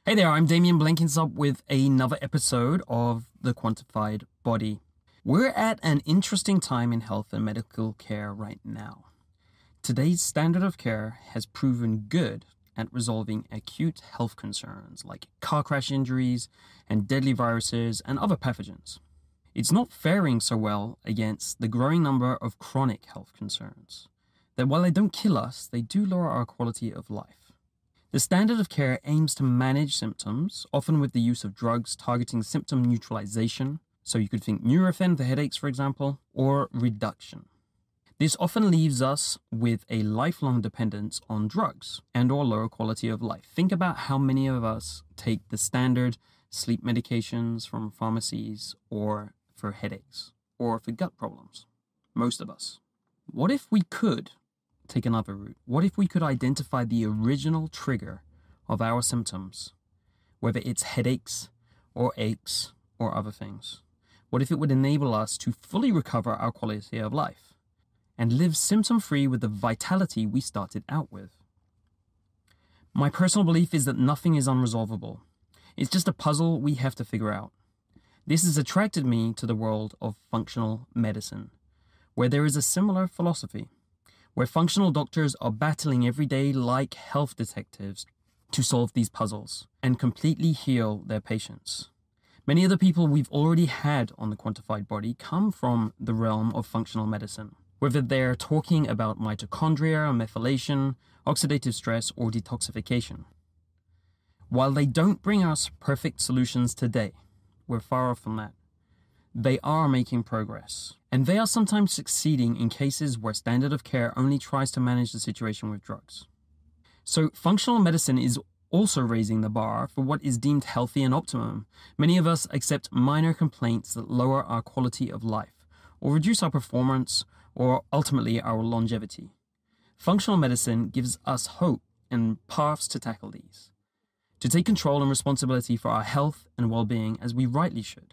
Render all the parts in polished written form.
Hey there, I'm Damien Blenkinsop with another episode of The Quantified Body. We're at an interesting time in health and medical care right now. Today's standard of care has proven good at resolving acute health concerns like car crash injuries and deadly viruses and other pathogens. It's not faring so well against the growing number of chronic health concerns, that while they don't kill us, they do lower our quality of life. The standard of care aims to manage symptoms, often with the use of drugs targeting symptom neutralization, so you could think Nurofen for headaches, for example, or reduction. This often leaves us with a lifelong dependence on drugs and or lower quality of life. Think about how many of us take the standard sleep medications from pharmacies or for headaches or for gut problems. Most of us. What if we could take another route? What if we could identify the original trigger of our symptoms, whether it's headaches or aches or other things? What if it would enable us to fully recover our quality of life and live symptom-free with the vitality we started out with? My personal belief is that nothing is unresolvable. It's just a puzzle we have to figure out. This has attracted me to the world of functional medicine, where there is a similar philosophy, where functional doctors are battling every day like health detectives to solve these puzzles and completely heal their patients. Many of the people we've already had on the Quantified Body come from the realm of functional medicine, whether they're talking about mitochondria, methylation, oxidative stress, or detoxification. While they don't bring us perfect solutions today, we're far off from that. They are making progress, and they are sometimes succeeding in cases where standard of care only tries to manage the situation with drugs. So functional medicine is also raising the bar for what is deemed healthy and optimum. Many of us accept minor complaints that lower our quality of life, or reduce our performance, or ultimately our longevity. Functional medicine gives us hope and paths to tackle these, to take control and responsibility for our health and well-being as we rightly should.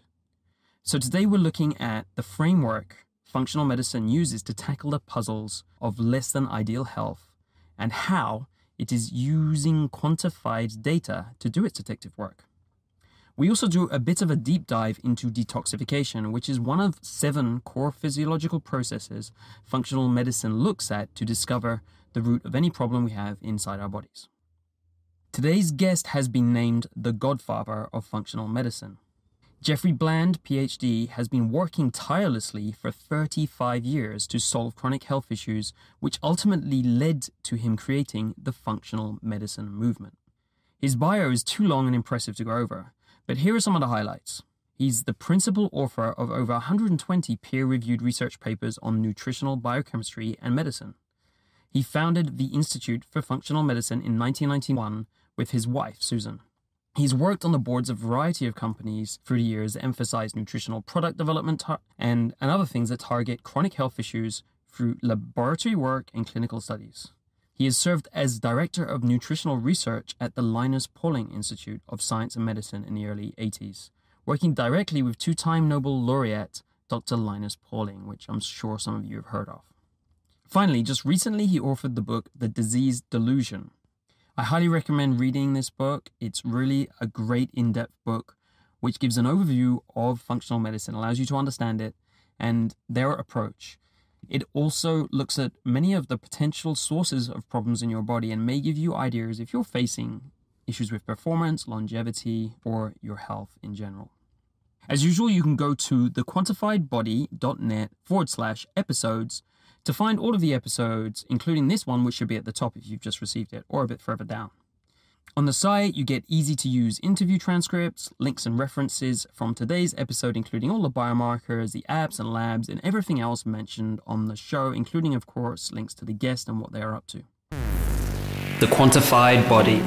So today we're looking at the framework functional medicine uses to tackle the puzzles of less than ideal health and how it is using quantified data to do its detective work. We also do a bit of a deep dive into detoxification, which is one of 7 core physiological processes functional medicine looks at to discover the root of any problem we have inside our bodies. Today's guest has been named the godfather of functional medicine. Jeffrey Bland, PhD, has been working tirelessly for 35 years to solve chronic health issues, which ultimately led to him creating the functional medicine movement. His bio is too long and impressive to go over, but here are some of the highlights. He's the principal author of over 120 peer-reviewed research papers on nutritional biochemistry and medicine. He founded the Institute for Functional Medicine in 1991 with his wife, Susan. He's worked on the boards of a variety of companies through the years that emphasize nutritional product development and other things that target chronic health issues through laboratory work and clinical studies. He has served as Director of Nutritional Research at the Linus Pauling Institute of Science and Medicine in the early 80s, working directly with 2-time Nobel laureate Dr. Linus Pauling, which I'm sure some of you have heard of. Finally, just recently he authored the book The Disease Delusion. I highly recommend reading this book. It's really a great in-depth book which gives an overview of functional medicine, allows you to understand it and their approach. It also looks at many of the potential sources of problems in your body and may give you ideas if you're facing issues with performance, longevity, or your health in general. As usual, you can go to thequantifiedbody.net/episodes to find all of the episodes, including this one, which should be at the top if you've just received it, or a bit further down. On the site, you get easy-to-use interview transcripts, links and references from today's episode, including all the biomarkers, the apps and labs, and everything else mentioned on the show, including, of course, links to the guest and what they are up to. The Quantified Body.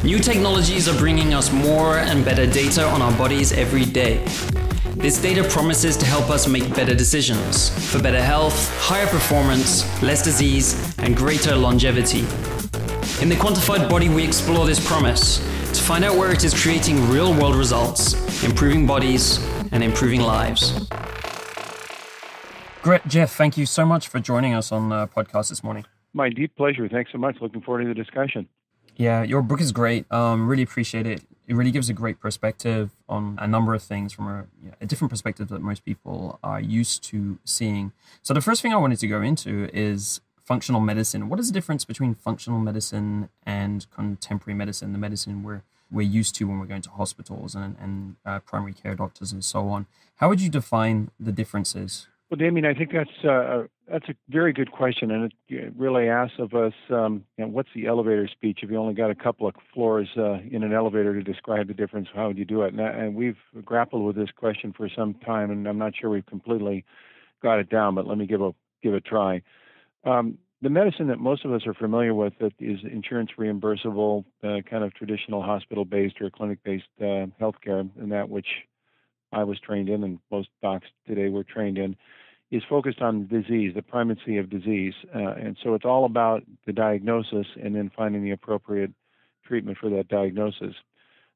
New technologies are bringing us more and better data on our bodies every day. This data promises to help us make better decisions for better health, higher performance, less disease, and greater longevity. In the Quantified Body, we explore this promise to find out where it is creating real-world results, improving bodies, and improving lives. Great, Jeff, thank you so much for joining us on the podcast this morning. My deep pleasure. Thanks so much. Looking forward to the discussion. Yeah, your book is great. Really appreciate it. It really gives a great perspective on a number of things from a different perspective that most people are used to seeing. So the first thing I wanted to go into is functional medicine. What is the difference between functional medicine and contemporary medicine, the medicine we're used to when we're going to hospitals and primary care doctors and so on? How would you define the differences? Well, Damien, I think that's a very good question, and it really asks of us, what's the elevator speech? If you only got a couple of floors in an elevator to describe the difference, how would you do it? And we've grappled with this question for some time, and I'm not sure we've completely got it down, but let me give a try. The medicine that most of us are familiar with that is insurance reimbursable, kind of traditional hospital-based or clinic-based healthcare, and that which I was trained in, and most docs today were trained in, is focused on disease, the primacy of disease. And so it's all about the diagnosis and then finding the appropriate treatment for that diagnosis.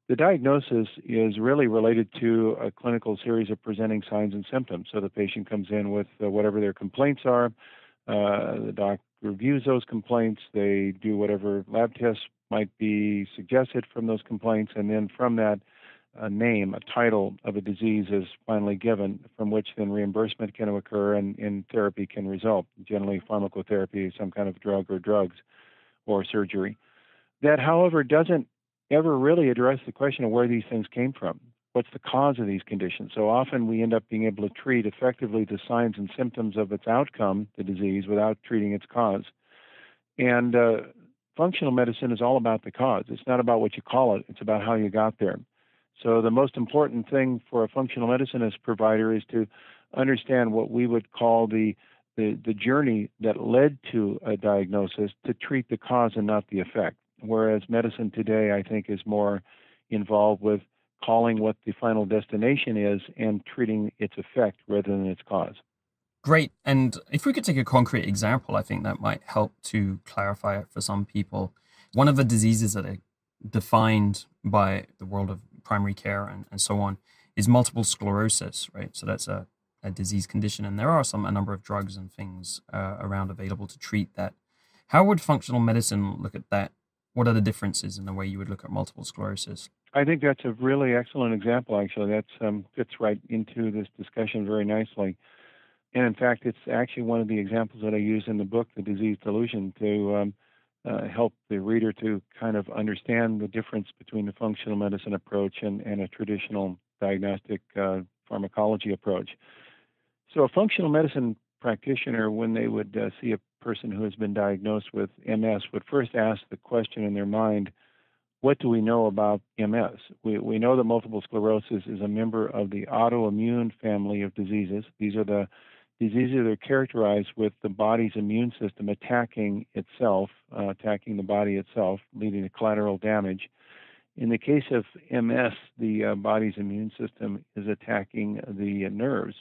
The diagnosis is really related to a clinical series of presenting signs and symptoms. So the patient comes in with whatever their complaints are. The doc reviews those complaints. They do whatever lab tests might be suggested from those complaints. And then from that, a name, a title of a disease is finally given, from which then reimbursement can occur and therapy can result, generally pharmacotherapy, some kind of drug or drugs or surgery. That, however, doesn't ever really address the question of where these things came from. What's the cause of these conditions? So often we end up being able to treat effectively the signs and symptoms of its outcome, the disease, without treating its cause. And functional medicine is all about the cause. It's not about what you call it. It's about how you got there. So the most important thing for a functional medicine provider is to understand what we would call the journey that led to a diagnosis, to treat the cause and not the effect. Whereas medicine today, I think, is more involved with calling what the final destination is and treating its effect rather than its cause. Great. And if we could take a concrete example, I think that might help to clarify it for some people. One of the diseases that are defined by the world of primary care and so on is multiple sclerosis, right? So that's a disease condition, and there are a number of drugs and things around available to treat that. How would functional medicine look at that? What are the differences in the way you would look at multiple sclerosis? I think that's a really excellent example, actually. That fits right into this discussion very nicely. And in fact, it's actually one of the examples that I use in the book, The Disease Delusion, to help the reader to kind of understand the difference between the functional medicine approach and a traditional diagnostic pharmacology approach. So a functional medicine practitioner, when they would see a person who has been diagnosed with MS, would first ask the question in their mind, what do we know about MS? We know that multiple sclerosis is a member of the autoimmune family of diseases. These are the diseases that are characterized with the body's immune system attacking itself, attacking the body itself, leading to collateral damage. In the case of MS, the body's immune system is attacking the nerves,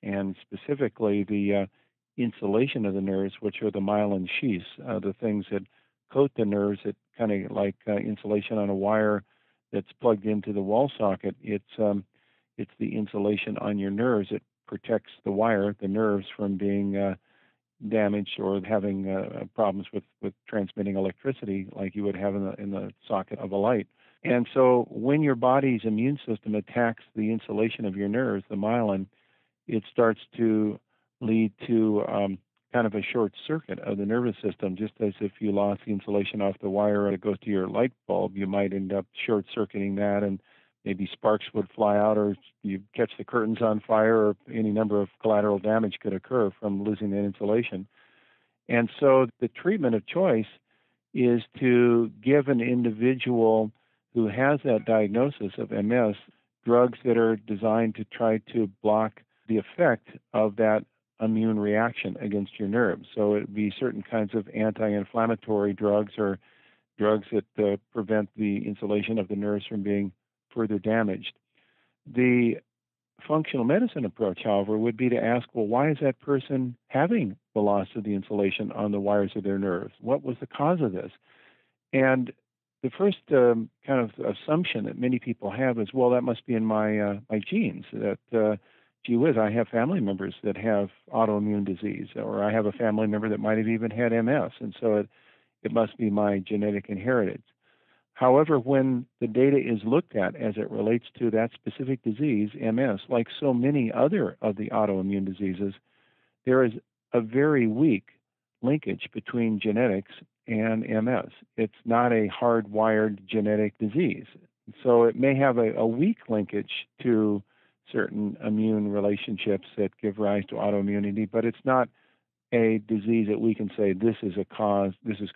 and specifically the insulation of the nerves, which are the myelin sheaths, the things that coat the nerves, that kind of like insulation on a wire that's plugged into the wall socket. It's the insulation on your nerves. It protects the wire, the nerves, from being damaged or having problems with transmitting electricity like you would have in the socket of a light. And so when your body's immune system attacks the insulation of your nerves, the myelin, it starts to lead to kind of a short circuit of the nervous system, just as if you lost the insulation off the wire and it goes to your light bulb, you might end up short circuiting that, and maybe sparks would fly out, or you catch the curtains on fire, or any number of collateral damage could occur from losing that insulation. And so the treatment of choice is to give an individual who has that diagnosis of MS drugs that are designed to try to block the effect of that immune reaction against your nerves. So it would be certain kinds of anti-inflammatory drugs or drugs that prevent the insulation of the nerves from being further damaged. The functional medicine approach, however, would be to ask, well, why is that person having the loss of the insulation on the wires of their nerves? What was the cause of this? And the first kind of assumption that many people have is, well, that must be in my genes, that gee whiz, I have family members that have autoimmune disease, or I have a family member that might have even had MS, and so it must be my genetic inheritance. However, when the data is looked at as it relates to that specific disease, MS, like so many other of the autoimmune diseases, there is a very weak linkage between genetics and MS. It's not a hardwired genetic disease. So it may have a weak linkage to certain immune relationships that give rise to autoimmunity, but it's not a disease that we can say this is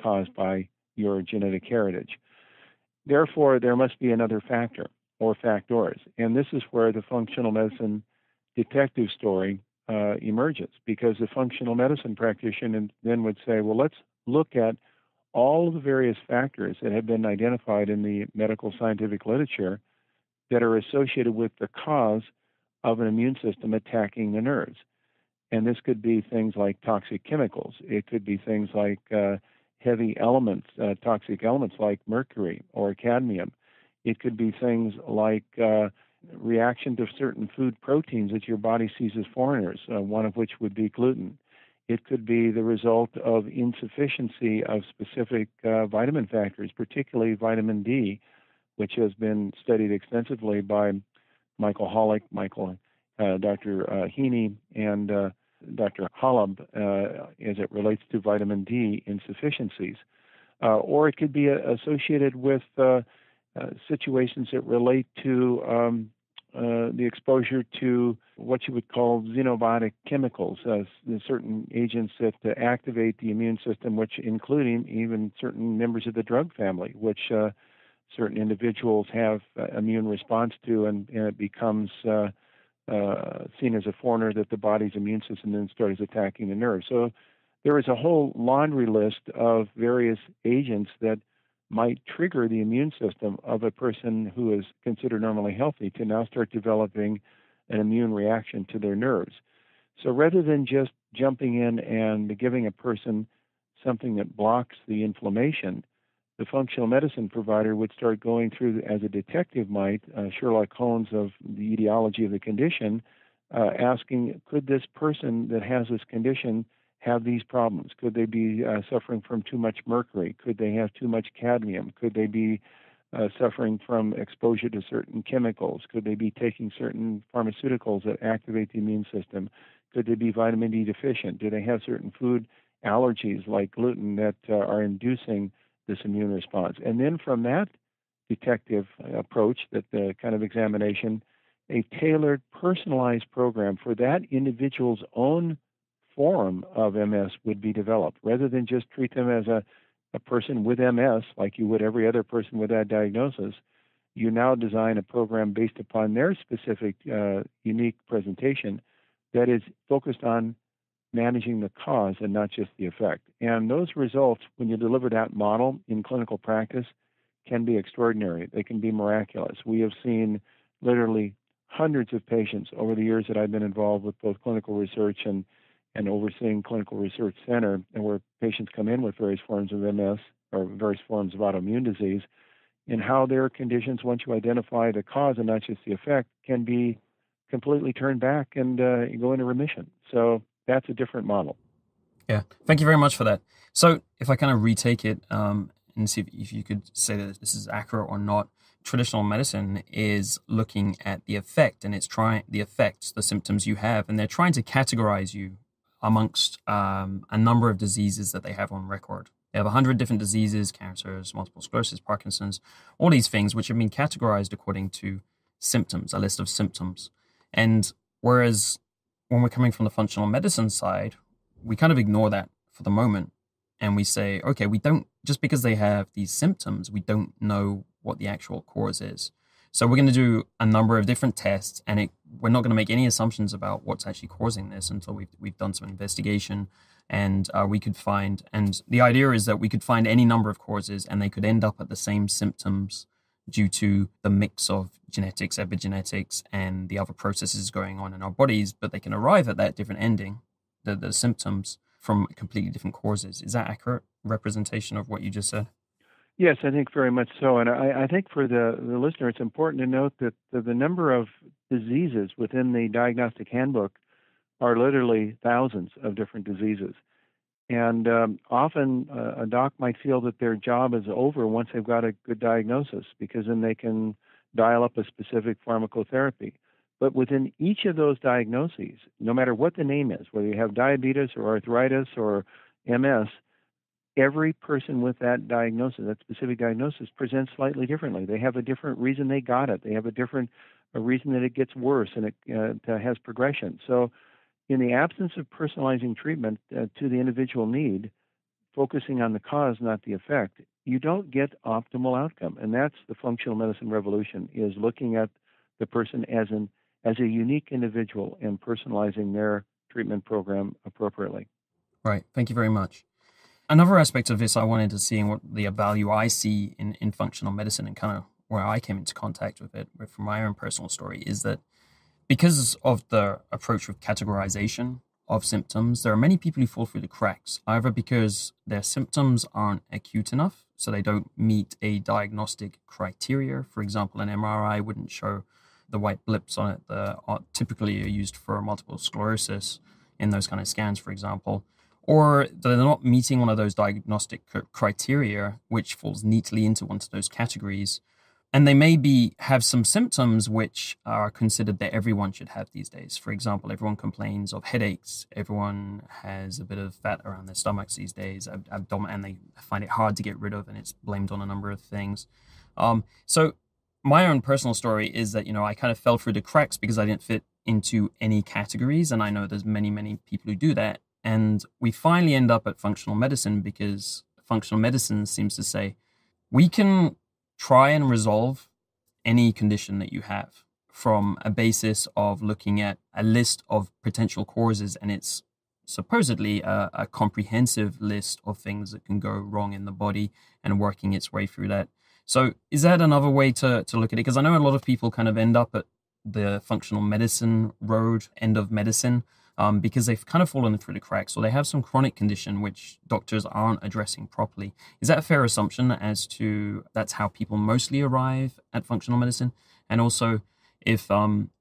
caused by your genetic heritage. Therefore, there must be another factor or factors. And this is where the functional medicine detective story emerges, because the functional medicine practitioner then would say, well, let's look at all of the various factors that have been identified in the medical scientific literature that are associated with the cause of an immune system attacking the nerves. And this could be things like toxic chemicals. It could be things like heavy elements, toxic elements like mercury or cadmium. It could be things like reaction to certain food proteins that your body sees as foreigners, one of which would be gluten. It could be the result of insufficiency of specific vitamin factors, particularly vitamin D, which has been studied extensively by Michael Hollick, Dr. Heaney, and Dr. Halab as it relates to vitamin D insufficiencies. Or it could be associated with situations that relate to the exposure to what you would call xenobiotic chemicals, certain agents that activate the immune system, which including even certain members of the drug family, which certain individuals have immune response to, and it becomes seen as a foreigner that the body's immune system then starts attacking the nerve. So there is a whole laundry list of various agents that might trigger the immune system of a person who is considered normally healthy to now start developing an immune reaction to their nerves. So rather than just jumping in and giving a person something that blocks the inflammation, the functional medicine provider would start going through, as a detective might, Sherlock Holmes of the etiology of the condition, asking, could this person that has this condition have these problems? Could they be suffering from too much mercury? Could they have too much cadmium? Could they be suffering from exposure to certain chemicals? Could they be taking certain pharmaceuticals that activate the immune system? Could they be vitamin D deficient? Do they have certain food allergies like gluten that are inducing this immune response? And then from that detective approach, that the kind of examination, a tailored, personalized program for that individual's own form of MS would be developed, rather than just treat them as a person with MS like you would every other person with that diagnosis. You now design a program based upon their specific unique presentation that is focused on managing the cause and not just the effect. And those results, when you deliver that model in clinical practice, can be extraordinary. They can be miraculous. We have seen literally hundreds of patients over the years that I've been involved with both clinical research and overseeing clinical research center, and where patients come in with various forms of MS or various forms of autoimmune disease, and how their conditions, once you identify the cause and not just the effect, can be completely turned back and go into remission. So that's a different model. Yeah, thank you very much for that. So if I kind of retake it and see if you could say that this is accurate or not, traditional medicine is looking at the effect, and it's trying the effects, the symptoms you have, and they're trying to categorize you amongst a number of diseases that they have on record. They have 100 different diseases: cancers, multiple sclerosis, Parkinson's, all these things which have been categorized according to symptoms, a list of symptoms. And whereas when we're coming from the functional medicine side, we kind of ignore that for the moment. And we say, okay, we don't, just because they have these symptoms, we don't know what the actual cause is. So we're going to do a number of different tests, and we're not going to make any assumptions about what's actually causing this until we've done some investigation, and we could find, and the idea is that we could find any number of causes, and they could end up at the same symptoms due to the mix of genetics, epigenetics, and the other processes going on in our bodies, but they can arrive at that different ending, the symptoms, from completely different causes. Is that accurate representation of what you just said? Yes, I think very much so. And I think for the listener, it's important to note that the number of diseases within the diagnostic handbook are literally thousands of different diseases. And often a doc might feel that their job is over once they've got a good diagnosis, because then they can dial up a specific pharmacotherapy. But within each of those diagnoses, no matter what the name is, whether you have diabetes or arthritis or MS, every person with that diagnosis, that specific diagnosis, presents slightly differently. They have a different reason they got it. They have a reason that it gets worse and it has progression. So in the absence of personalizing treatment to the individual need, focusing on the cause, not the effect, you don't get optimal outcome. And that's the functional medicine revolution, is looking at the person as a unique individual and personalizing their treatment program appropriately. Right. Thank you very much. Another aspect of this I wanted to see, and what the value I see in functional medicine, and kind of where I came into contact with it from my own personal story, is that because of the approach with categorization of symptoms, there are many people who fall through the cracks, either because their symptoms aren't acute enough, so they don't meet a diagnostic criteria. For example, an MRI wouldn't show the white blips on it that are typically used for multiple sclerosis in those kind of scans, for example. Or they're not meeting one of those diagnostic criteria, which falls neatly into one of those categories. And they maybe have some symptoms which are considered that everyone should have these days. For example, everyone complains of headaches. Everyone has a bit of fat around their stomachs these days, and they find it hard to get rid of, and it's blamed on a number of things. So my own personal story is that, I kind of fell through the cracks because I didn't fit into any categories. And I know there's many, many people who do that. And we finally end up at functional medicine because functional medicine seems to say, we can try and resolve any condition that you have from a basis of looking at a list of potential causes. And it's supposedly a comprehensive list of things that can go wrong in the body, and working its way through that. So is that another way to look at it? Because I know a lot of people kind of end up at the functional medicine road, end of medicine, because they've kind of fallen through the cracks, or they have some chronic condition which doctors aren't addressing properly. Is that a fair assumption as to that's how people mostly arrive at functional medicine? And also, if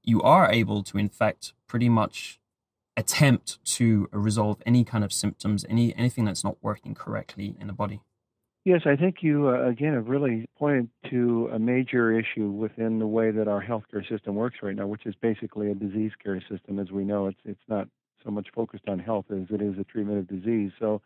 you are able to, in fact, pretty much attempt to resolve any kind of symptoms, anything that's not working correctly in the body? Yes, I think you, again, have really pointed to a major issue within the way that our healthcare system works right now, which is basically a disease care system. As we know, it's not so much focused on health as it is a treatment of disease. So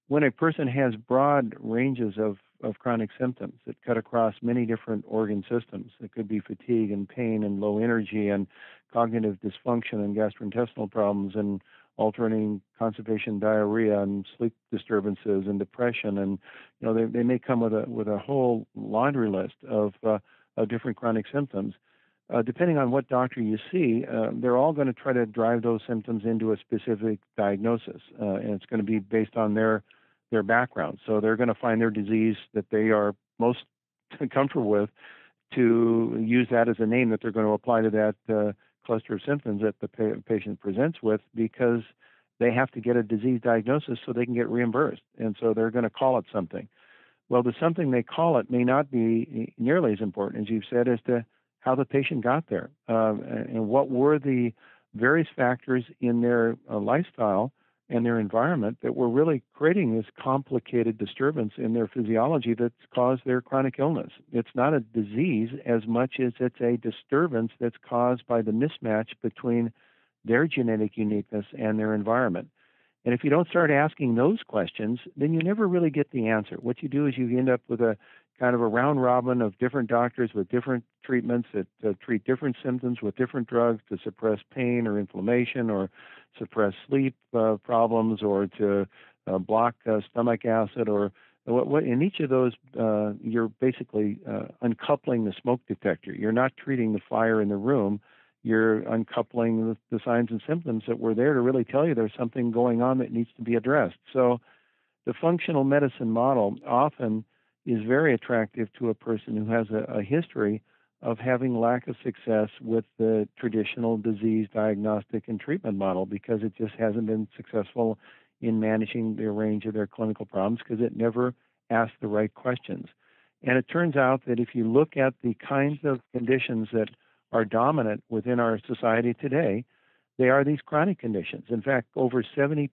when a person has broad ranges of chronic symptoms that cut across many different organ systems, it could be fatigue and pain and low energy and cognitive dysfunction and gastrointestinal problems and alternating constipation, diarrhea, and sleep disturbances and depression, and they may come with a whole laundry list of different chronic symptoms. Depending on what doctor you see, they're all going to try to drive those symptoms into a specific diagnosis, and it's going to be based on their background. So they're going to find their disease that they are most comfortable with to use that as a name that they're going to apply to that cluster of symptoms that the patient presents with, because they have to get a disease diagnosis so they can get reimbursed. And so they're going to call it something. Well, the something they call it may not be nearly as important, as you've said, as to how the patient got there, and what were the various factors in their lifestyle and their environment that were really creating this complicated disturbance in their physiology that's caused their chronic illness. It's not a disease as much as it's a disturbance that's caused by the mismatch between their genetic uniqueness and their environment. And if you don't start asking those questions, then you never really get the answer. What you do is you end up with a kind of a round robin of different doctors with different treatments that treat different symptoms with different drugs to suppress pain or inflammation, or suppress sleep problems, or to block stomach acid, or what. In each of those, you're basically uncoupling the smoke detector. You're not treating the fire in the room. You're uncoupling the signs and symptoms that were there to really tell you there's something going on that needs to be addressed. So the functional medicine model often is very attractive to a person who has a history of having lack of success with the traditional disease diagnostic and treatment model, because it just hasn't been successful in managing the range of their clinical problems, because it never asked the right questions. And it turns out that if you look at the kinds of conditions that are dominant within our society today, They are these chronic conditions. In fact, over 75%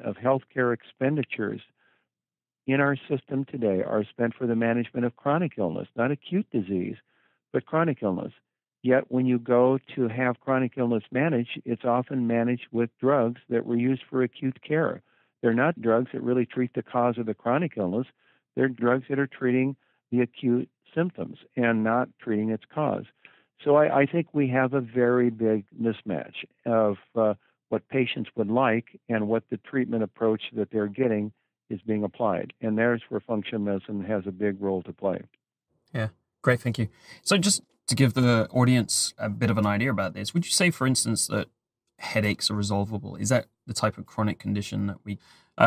of healthcare expenditures in our system today are spent for the management of chronic illness, not acute disease, but chronic illness. Yet when you go to have chronic illness managed, it's often managed with drugs that were used for acute care. They're not drugs that really treat the cause of the chronic illness. They're drugs that are treating the acute symptoms and not treating its cause. So I think we have a very big mismatch of what patients would like and what the treatment approach that they're getting is being applied. And there's where functional medicine has a big role to play. Yeah, great, thank you. So just to give the audience a bit of an idea about this, would you say, for instance, that headaches are resolvable? Is that the type of chronic condition that we,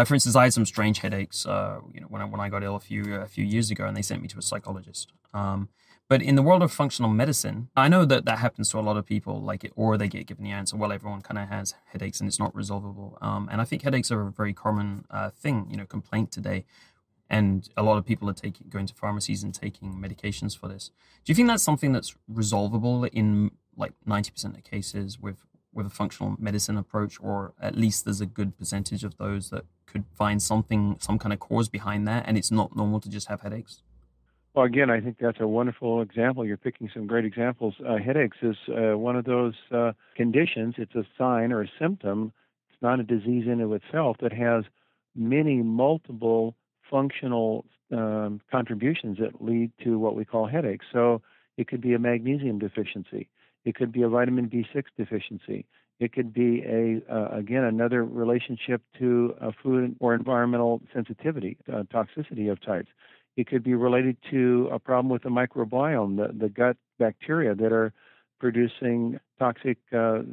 for instance, I had some strange headaches, when I got ill a few years ago, and they sent me to a psychologist. But in the world of functional medicine, I know that happens to a lot of people, or they get given the answer, well, everyone kind of has headaches and it's not resolvable. And I think headaches are a very common thing, complaint today. And a lot of people are going to pharmacies and taking medications for this. Do you think that's something that's resolvable in like 90% of cases with a functional medicine approach, or at least there's a good percentage of those that could find some kind of cause behind that, and it's not normal to just have headaches? Well, again, I think that's a wonderful example. You're picking some great examples. Headaches is one of those conditions. It's a sign or a symptom. It's not a disease in and of itself that has multiple functional contributions that lead to what we call headaches. So it could be a magnesium deficiency. It could be a vitamin B6 deficiency. It could be another relationship to food or environmental sensitivity, toxicity of types. It could be related to a problem with the microbiome, the gut bacteria that are producing toxic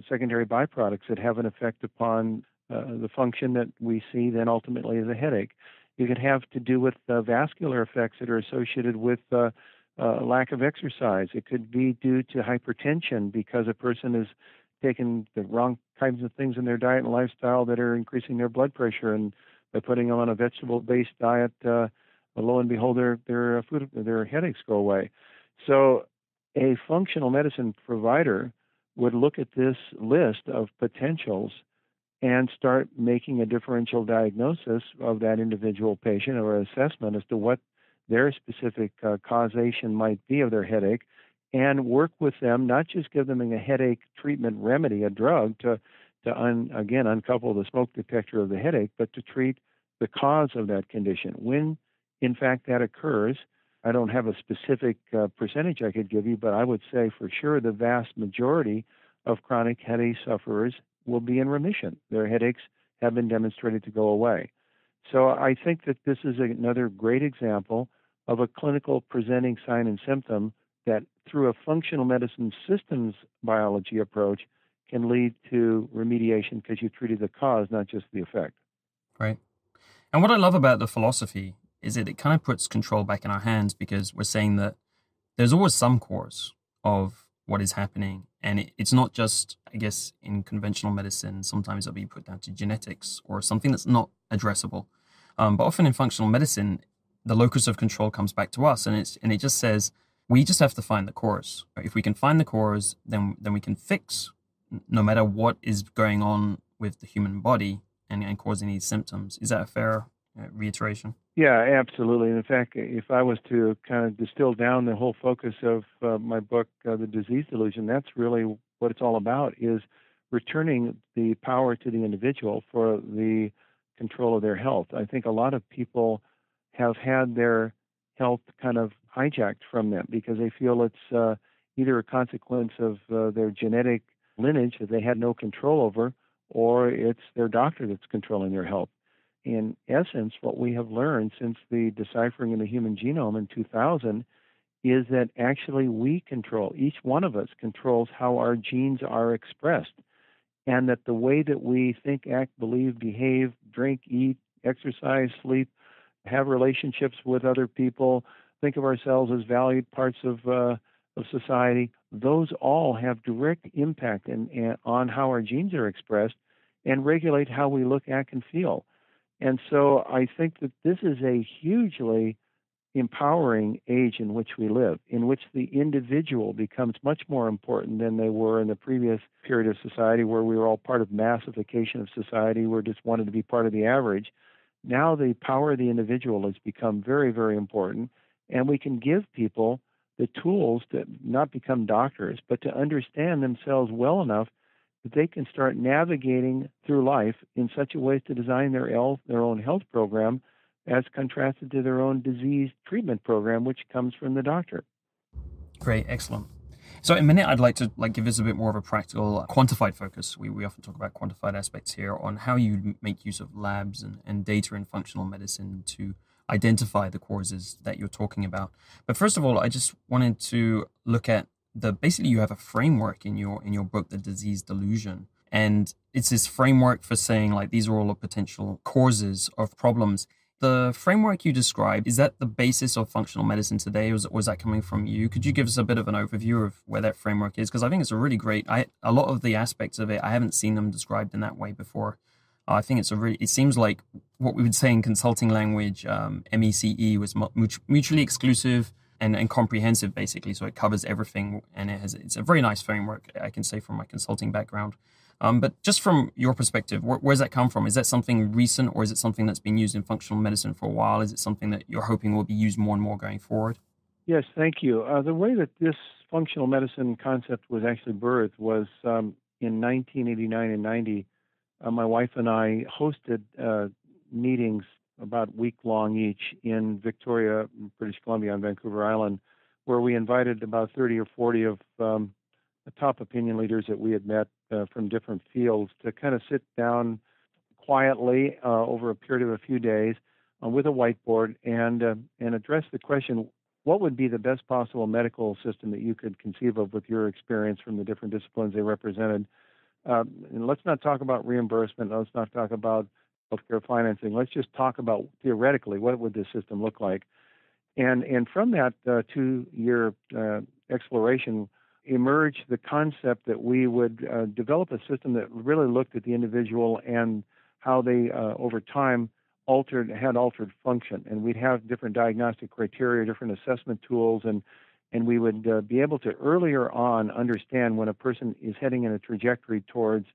secondary byproducts that have an effect upon the function that we see then ultimately as a headache. It could have to do with vascular effects that are associated with lack of exercise. It could be due to hypertension because a person is taking the wrong kinds of things in their diet and lifestyle that are increasing their blood pressure, and by putting them on a vegetable-based diet, lo and behold, their headaches go away. So a functional medicine provider would look at this list of potentials and start making a differential diagnosis of that individual patient, or assessment as to what their specific causation might be of their headache, and work with them, not just give them a headache treatment remedy, a drug to uncouple the smoke detector of the headache, but to treat the cause of that condition. When, in fact, that occurs, I don't have a specific percentage I could give you, but I would say for sure the vast majority of chronic headache sufferers will be in remission. Their headaches have been demonstrated to go away. So I think that this is another great example of a clinical presenting sign and symptom that through a functional medicine systems biology approach can lead to remediation because you treated the cause, not just the effect. Right. And what I love about the philosophy is that it kind of puts control back in our hands, because we're saying that there's always some cause of what is happening. And it's not just, I guess, in conventional medicine, sometimes it'll be put down to genetics or something that's not addressable. But often in functional medicine, the locus of control comes back to us, and it just says, we just have to find the cause. If we can find the cause, then we can fix no matter what is going on with the human body and causing these symptoms. Is that a fair reiteration? Yeah, absolutely. In fact, if I was to kind of distill down the whole focus of my book, The Disease Delusion, that's really what it's all about, is returning the power to the individual for the control of their health. I think a lot of people have had their health kind of hijacked from them because they feel it's either a consequence of their genetic lineage that they had no control over, or it's their doctor that's controlling their health. In essence, what we have learned since the deciphering of the human genome in 2000 is that actually each one of us controls how our genes are expressed, and that the way that we think, act, believe, behave, drink, eat, exercise, sleep, have relationships with other people, think of ourselves as valued parts of society, those all have direct impact on how our genes are expressed and regulate how we look, act, and feel. And so I think that this is a hugely empowering age in which we live, in which the individual becomes much more important than they were in the previous period of society where we were all part of massification of society. We just wanted to be part of the average. Now the power of the individual has become very, very important, and we can give people the tools to not become doctors, but to understand themselves well enough that they can start navigating through life in such a way to design their own health program as contrasted to their own disease treatment program, which comes from the doctor. Great, excellent. So in a minute, I'd like to give us a bit more of a practical, quantified focus. We often talk about quantified aspects here on how you make use of labs and data in functional medicine to identify the causes that you're talking about. But first of all, I just wanted to look at basically you have a framework in your book, The Disease Delusion. And it's this framework for saying these are all the potential causes of problems. The framework you described, is that the basis of functional medicine today, or was that coming from you? Could you give us a bit of an overview of where that framework is? Because I think it's a really great, a lot of the aspects of it, I haven't seen them described in that way before. I think it seems like what we would say in consulting language, MECE was mutually exclusive and comprehensive, basically. So it covers everything, and it's a very nice framework, I can say, from my consulting background. But just from your perspective, where's that come from? Is that something recent, or is it something that's been used in functional medicine for a while? Is it something that you're hoping will be used more and more going forward? Yes, thank you. The way that this functional medicine concept was actually birthed was in 1989 and 90. My wife and I hosted meetings about week-long each in Victoria, British Columbia, on Vancouver Island, where we invited about 30 or 40 of the top opinion leaders that we had met from different fields to kind of sit down quietly over a period of a few days with a whiteboard and address the question, what would be the best possible medical system that you could conceive of with your experience from the different disciplines they represented? And let's not talk about reimbursement. Let's not talk about healthcare financing. Let's just talk about theoretically what would this system look like. And from that 2-year exploration emerged the concept that we would develop a system that really looked at the individual and how they, over time, had altered function. And we'd have different diagnostic criteria, different assessment tools, and we would be able to earlier on understand when a person is heading in a trajectory towards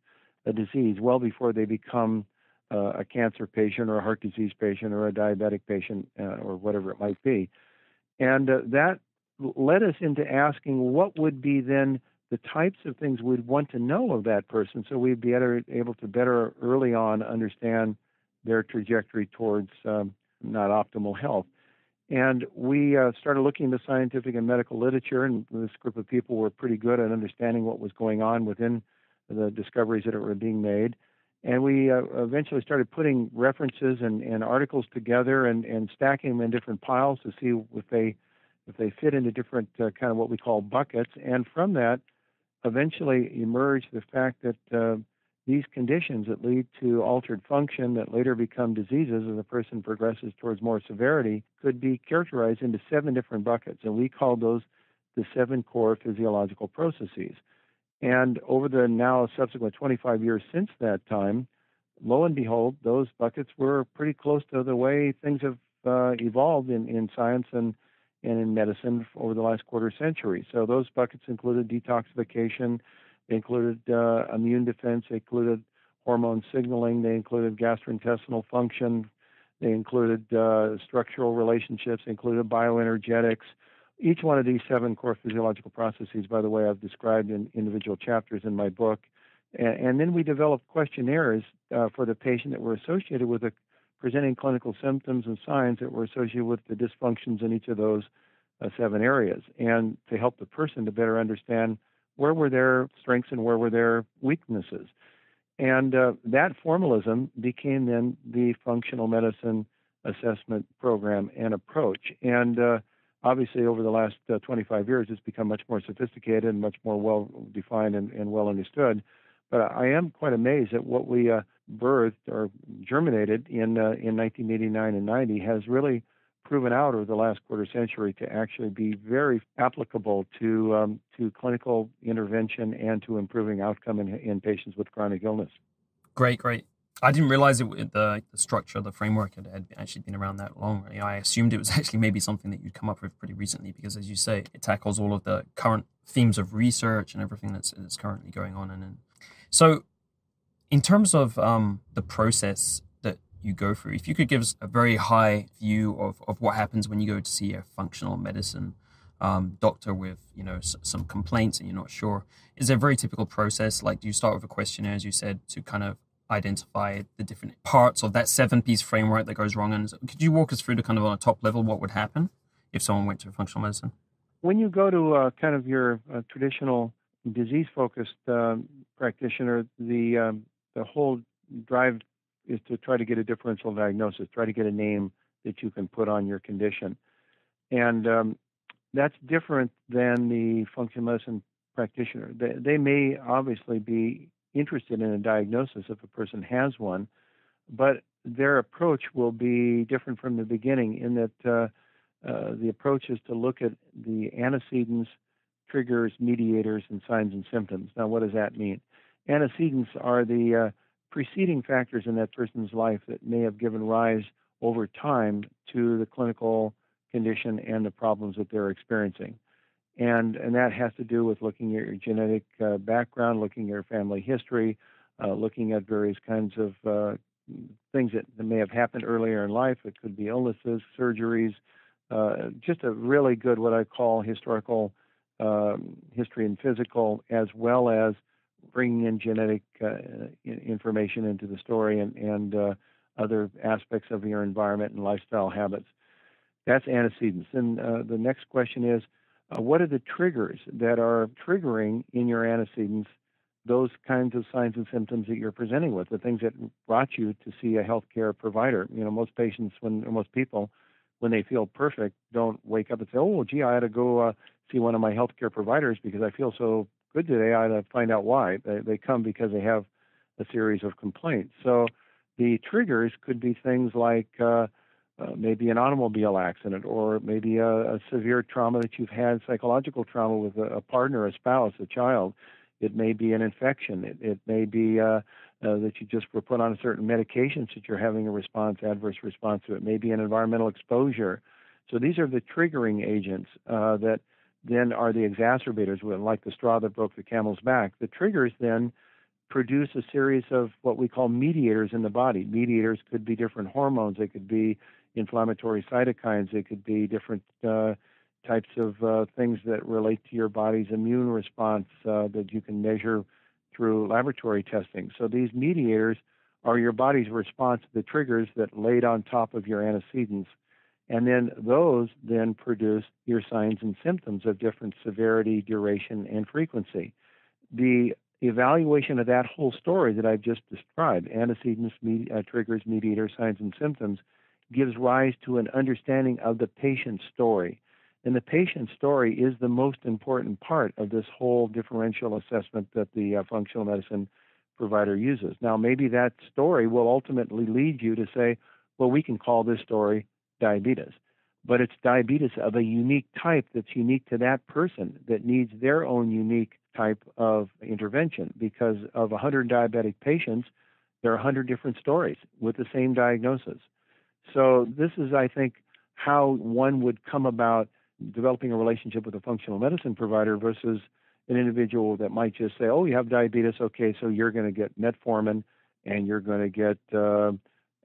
a disease well before they become a cancer patient or a heart disease patient or a diabetic patient or whatever it might be. And that led us into asking what would be then the types of things we'd want to know of that person so we'd be able to better early on understand their trajectory towards not optimal health. And we started looking at the scientific and medical literature, and this group of people were pretty good at understanding what was going on within the discoveries that were being made. And we eventually started putting references and articles together and stacking them in different piles to see if they fit into different kind of what we call buckets. And from that, eventually emerged the fact that these conditions that lead to altered function that later become diseases as a person progresses towards more severity could be characterized into 7 different buckets. And we call those the 7 core physiological processes. And over the now subsequent 25 years since that time, lo and behold, those buckets were pretty close to the way things have evolved in science and in medicine over the last quarter century. So those buckets included detoxification, they included immune defense, they included hormone signaling, they included gastrointestinal function, they included structural relationships, they included bioenergetics. Each one of these 7 core physiological processes, by the way, I've described in individual chapters in my book. And then we developed questionnaires for the patient that were associated with the presenting clinical symptoms and signs that were associated with the dysfunctions in each of those 7 areas, and to help the person to better understand where were their strengths and where were their weaknesses. And that formalism became then the functional medicine assessment program and approach. And obviously, over the last 25 years, it's become much more sophisticated and much more well-defined and well understood. But I am quite amazed at what we birthed or germinated in 1989 and 90 has really proven out over the last quarter century to actually be very applicable to clinical intervention and to improving outcome in patients with chronic illness. Great. I didn't realize the structure, the framework had actually been around that long. Really. I assumed it was actually maybe something that you'd come up with pretty recently because, as you say, it tackles all of the current themes of research and everything that's currently going on. And so in terms of the process that you go through, if you could give us a very high view of what happens when you go to see a functional medicine doctor with, some complaints and you're not sure, is there a very typical process? Like, do you start with a questionnaire, as you said, to kind of identify the different parts of that 7-piece framework that goes wrong? And could you walk us through the kind of on a top level what would happen if someone went to functional medicine? When you go to kind of your traditional disease-focused practitioner, the whole drive is to try to get a differential diagnosis, try to get a name that you can put on your condition. And that's different than the functional medicine practitioner. They may obviously be interested in a diagnosis if a person has one, but their approach will be different from the beginning in that the approach is to look at the antecedents, triggers, mediators, and signs and symptoms. Now, what does that mean? Antecedents are the preceding factors in that person's life that may have given rise over time to the clinical condition and the problems that they're experiencing. And that has to do with looking at your genetic background, looking at your family history, looking at various kinds of things that may have happened earlier in life. It could be illnesses, surgeries, just a really good, what I call historical history and physical, as well as bringing in genetic information into the story and other aspects of your environment and lifestyle habits. That's antecedents. And the next question is, what are the triggers that are triggering in your antecedents those kinds of signs and symptoms that you're presenting with, the things that brought you to see a healthcare provider? Most people, when they feel perfect, don't wake up and say, oh, well, gee, I ought to go see one of my healthcare providers because I feel so good today. I ought to find out why. They come because they have a series of complaints. So the triggers could be things like maybe an automobile accident, or maybe a severe trauma that you've had, psychological trauma with a partner, a spouse, a child. It may be an infection. It may be that you just were put on certain medications that you're having a adverse response to. It may be an environmental exposure. So these are the triggering agents that then are the exacerbators, like the straw that broke the camel's back. The triggers then produce a series of what we call mediators in the body. Mediators could be different hormones. They could be inflammatory cytokines. They could be different types of things that relate to your body's immune response that you can measure through laboratory testing. So these mediators are your body's response to the triggers that laid on top of your antecedents. And then those then produce your signs and symptoms of different severity, duration, and frequency. The evaluation of that whole story that I've just described, antecedents, triggers, mediators, signs, and symptoms, gives rise to an understanding of the patient's story. And the patient's story is the most important part of this whole differential assessment that the functional medicine provider uses. Now, maybe that story will ultimately lead you to say, well, we can call this story diabetes. But it's diabetes of a unique type that's unique to that person that needs their own unique type of intervention. Because of 100 diabetic patients, there are 100 different stories with the same diagnosis. So this is, I think, how one would come about developing a relationship with a functional medicine provider versus an individual that might just say, oh, you have diabetes, okay, so you're going to get metformin and you're going to get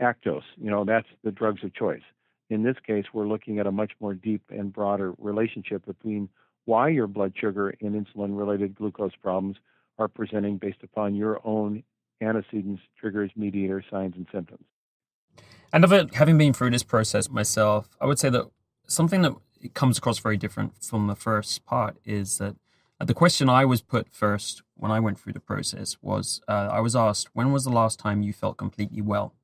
Actos. That's the drugs of choice. In this case, we're looking at a much more deep and broader relationship between why your blood sugar and insulin-related glucose problems are presenting based upon your own antecedents, triggers, mediators, signs, and symptoms. And having been through this process myself, I would say that something that comes across very different from the first part is that the question I was put first when I went through the process was, I was asked, when was the last time you felt completely well?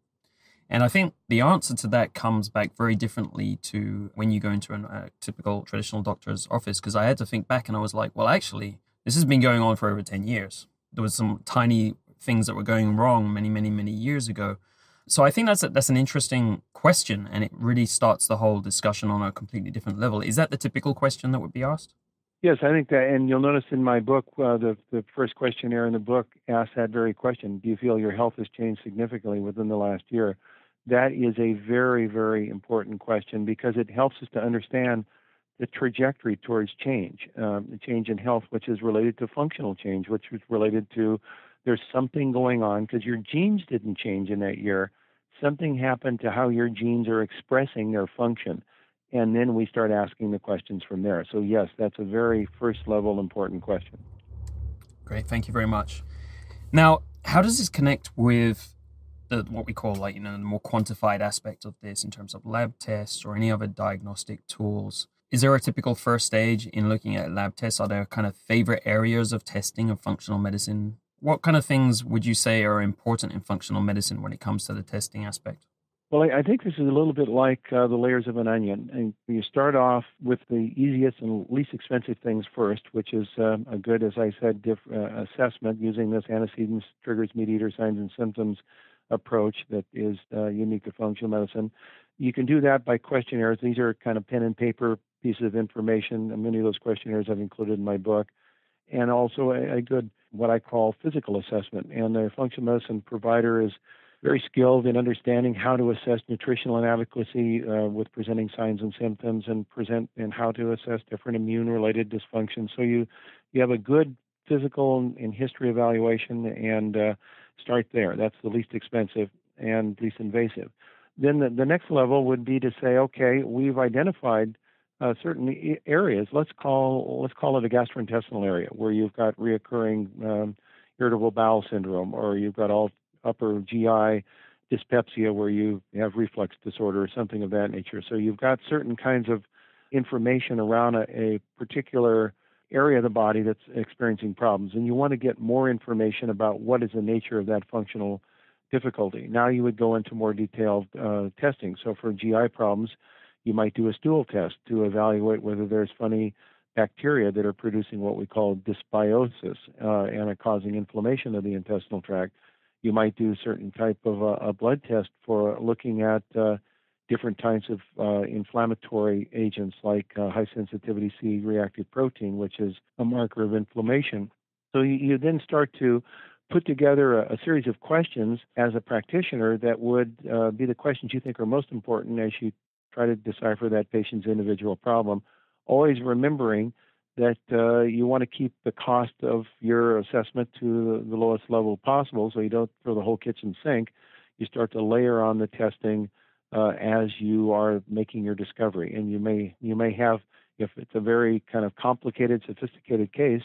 And I think the answer to that comes back very differently to when you go into a typical traditional doctor's office, because I had to think back and I was like, well, actually, this has been going on for over 10 years. There was some tiny things that were going wrong many, many, many years ago. So I think that's an interesting question, and it really starts the whole discussion on a completely different level. Is that the typical question that would be asked? Yes, I think that, and you'll notice in my book, the first questionnaire in the book asks that very question: do you feel your health has changed significantly within the last year? That is a very, very important question because it helps us to understand the trajectory towards change, the change in health, which is related to functional change, which is related to there's something going on because your genes didn't change in that year. Something happened to how your genes are expressing their function. And then we start asking the questions from there. So, yes, that's a very first level important question. Great, thank you very much. Now, how does this connect with what we call the more quantified aspect of this in terms of lab tests or any other diagnostic tools? Is there a typical first stage in looking at lab tests? Are there kind of favorite areas of testing of functional medicine? What kind of things would you say are important in functional medicine when it comes to the testing aspect? Well, I think this is a little bit like the layers of an onion. And you start off with the easiest and least expensive things first, which is a good, as I said, assessment using this antecedents, triggers, mediator, signs, and symptoms approach that is unique to functional medicine. You can do that by questionnaires. These are kind of pen and paper pieces of information. And many of those questionnaires I've included in my book. And also a good, what I call physical assessment. And the functional medicine provider is very skilled in understanding how to assess nutritional inadequacy with presenting signs and symptoms and how to assess different immune-related dysfunctions. So you have a good physical and history evaluation and start there. That's the least expensive and least invasive. Then the next level would be to say, okay, we've identified certain areas. Let's call it a gastrointestinal area where you've got reoccurring irritable bowel syndrome, or you've got all upper GI dyspepsia where you have reflux disorder or something of that nature. So you've got certain kinds of information around a particular area of the body that's experiencing problems, and you want to get more information about what is the nature of that functional difficulty. Now you would go into more detailed testing. So for GI problems, you might do a stool test to evaluate whether there's funny bacteria that are producing what we call dysbiosis and are causing inflammation of the intestinal tract. You might do a certain type of a blood test for looking at different types of inflammatory agents like high sensitivity C-reactive protein, which is a marker of inflammation. So you then start to put together a series of questions as a practitioner that would be the questions you think are most important as you try to decipher that patient's individual problem, always remembering that you want to keep the cost of your assessment to the lowest level possible so you don't throw the whole kitchen sink. You start to layer on the testing as you are making your discovery. And you may have, if it's a very kind of complicated, sophisticated case,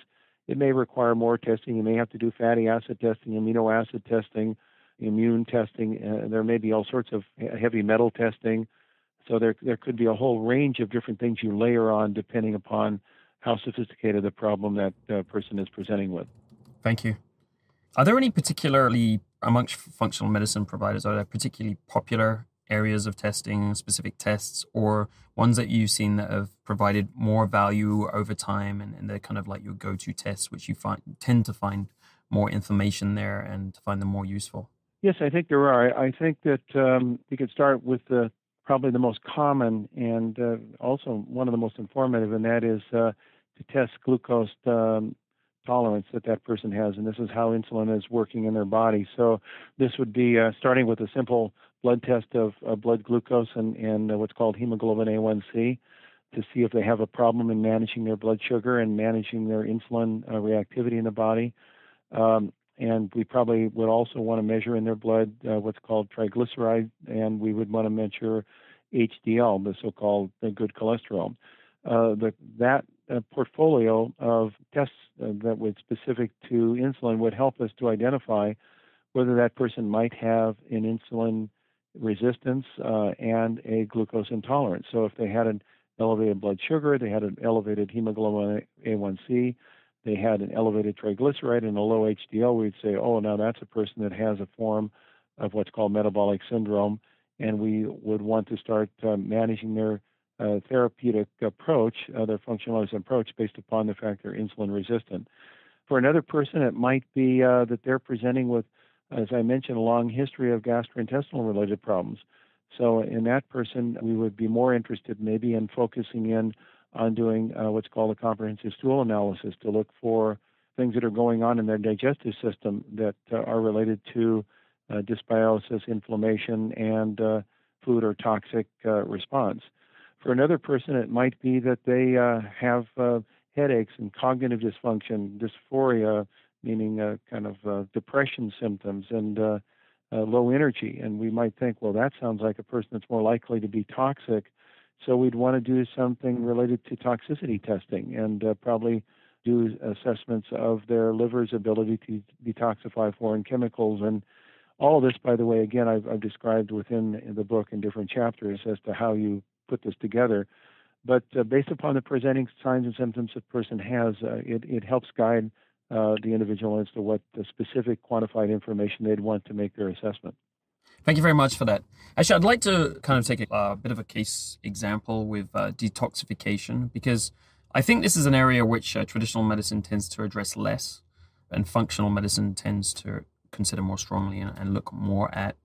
it may require more testing. You may have to do fatty acid testing, amino acid testing, immune testing. There may be all sorts of heavy metal testing. So there could be a whole range of different things you layer on depending upon how sophisticated the problem that person is presenting with. Thank you. Are there any particularly, amongst functional medicine providers, are there particularly popular areas of testing, specific tests, or ones that you've seen that have provided more value over time and they're kind of like your go-to tests, which you tend to find more information there and to find them more useful? Yes, I think there are. I think that we could start with probably the most common and also one of the most informative, and that is to test glucose tolerance that person has, and this is how insulin is working in their body. So this would be starting with a simple blood test of blood glucose and what's called hemoglobin A1C to see if they have a problem in managing their blood sugar and managing their insulin reactivity in the body. And we probably would also want to measure in their blood what's called triglyceride, and we would want to measure HDL, the so-called good cholesterol. That portfolio of tests that would specific to insulin would help us to identify whether that person might have an insulin resistance and a glucose intolerance. So if they had an elevated blood sugar, they had an elevated hemoglobin A1C, they had an elevated triglyceride and a low HDL, we'd say, oh, now that's a person that has a form of what's called metabolic syndrome, and we would want to start managing their therapeutic approach, their functional medicine approach, based upon the fact they're insulin resistant. For another person, it might be that they're presenting with, as I mentioned, a long history of gastrointestinal-related problems. So in that person, we would be more interested maybe in focusing in on doing what's called a comprehensive stool analysis to look for things that are going on in their digestive system that are related to dysbiosis, inflammation, and food or toxic response. For another person, it might be that they have headaches and cognitive dysfunction, dysphoria, meaning kind of depression symptoms, and low energy. And we might think, well, that sounds like a person that's more likely to be toxic. So we'd want to do something related to toxicity testing and probably do assessments of their liver's ability to detoxify foreign chemicals. And all of this, by the way, again, I've described within the book in different chapters as to how you put this together. But based upon the presenting signs and symptoms a person has, it helps guide the individual as to what the specific quantified information they'd want to make their assessment. Thank you very much for that. Actually, I'd like to kind of take a bit of a case example with detoxification, because I think this is an area which traditional medicine tends to address less, and functional medicine tends to consider more strongly and look more at.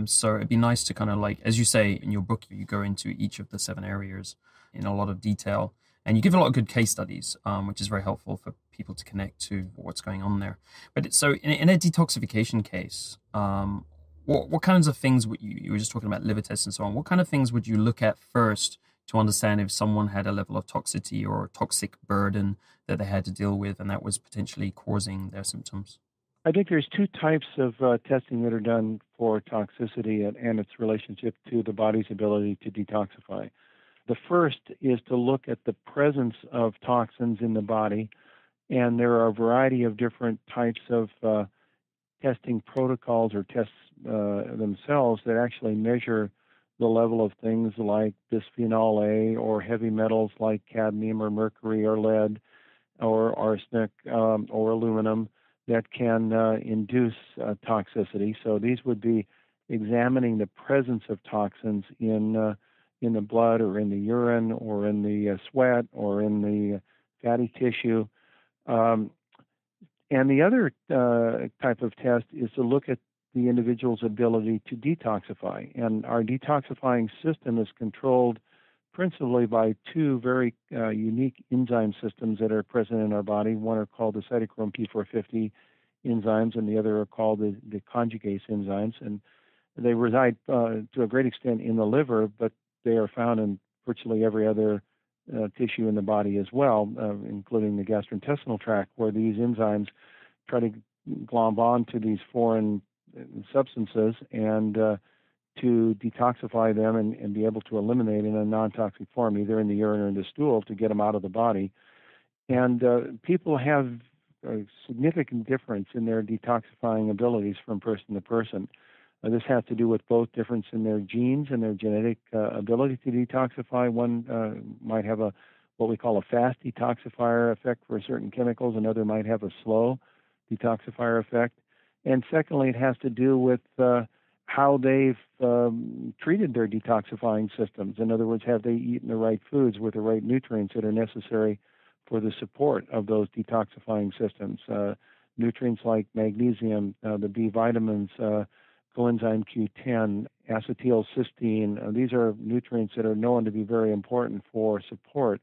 So it'd be nice to kind of, like, as you say in your book, you go into each of the 7 areas in a lot of detail, and you give a lot of good case studies, which is very helpful for people to connect to what's going on there. But so in a detoxification case, what kinds of things would you were just talking about liver tests and so on, what kind of things would you look at first to understand if someone had a level of toxicity or toxic burden that they had to deal with and that was potentially causing their symptoms? I think there's 2 types of testing that are done for toxicity and its relationship to the body's ability to detoxify. The first is to look at the presence of toxins in the body, and there are a variety of different types of testing protocols or tests themselves that actually measure the level of things like bisphenol A or heavy metals like cadmium or mercury or lead or arsenic or aluminum that can induce toxicity. So these would be examining the presence of toxins in the blood or in the urine or in the sweat or in the fatty tissue. And the other type of test is to look at the individual's ability to detoxify. And our detoxifying system is controlled principally by 2 very unique enzyme systems that are present in our body. One are called the cytochrome P450 enzymes, and the other are called the conjugase enzymes. And they reside to a great extent in the liver, but they are found in virtually every other tissue in the body as well, including the gastrointestinal tract, where these enzymes try to glom on to these foreign substances and to detoxify them and be able to eliminate in a non-toxic form, either in the urine or in the stool, to get them out of the body. And people have a significant difference in their detoxifying abilities from person to person. This has to do with both difference in their genes and their genetic ability to detoxify. One might have what we call a fast detoxifier effect for certain chemicals. Another might have a slow detoxifier effect. And secondly, it has to do with how they've treated their detoxifying systems. In other words, have they eaten the right foods with the right nutrients that are necessary for the support of those detoxifying systems? Nutrients like magnesium, the B vitamins, coenzyme Q10, acetylcysteine. These are nutrients that are known to be very important for support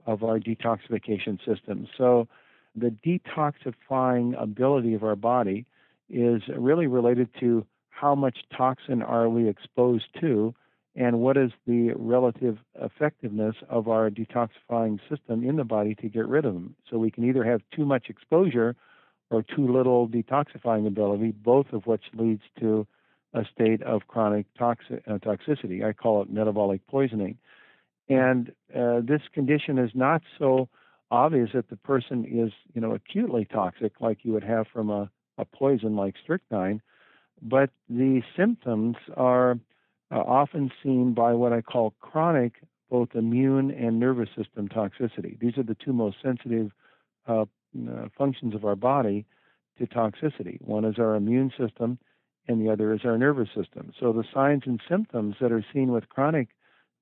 of our detoxification system. So the detoxifying ability of our body is really related to how much toxin are we exposed to and what is the relative effectiveness of our detoxifying system in the body to get rid of them. So we can either have too much exposure or too little detoxifying ability, both of which leads to a state of chronic toxicity. I call it metabolic poisoning. And this condition is not so obvious that the person is, acutely toxic like you would have from a poison like strychnine, but the symptoms are often seen by what I call chronic, both immune and nervous system toxicity. These are the 2 most sensitive functions of our body to toxicity. One is our immune system, and the other is our nervous system. So the signs and symptoms that are seen with chronic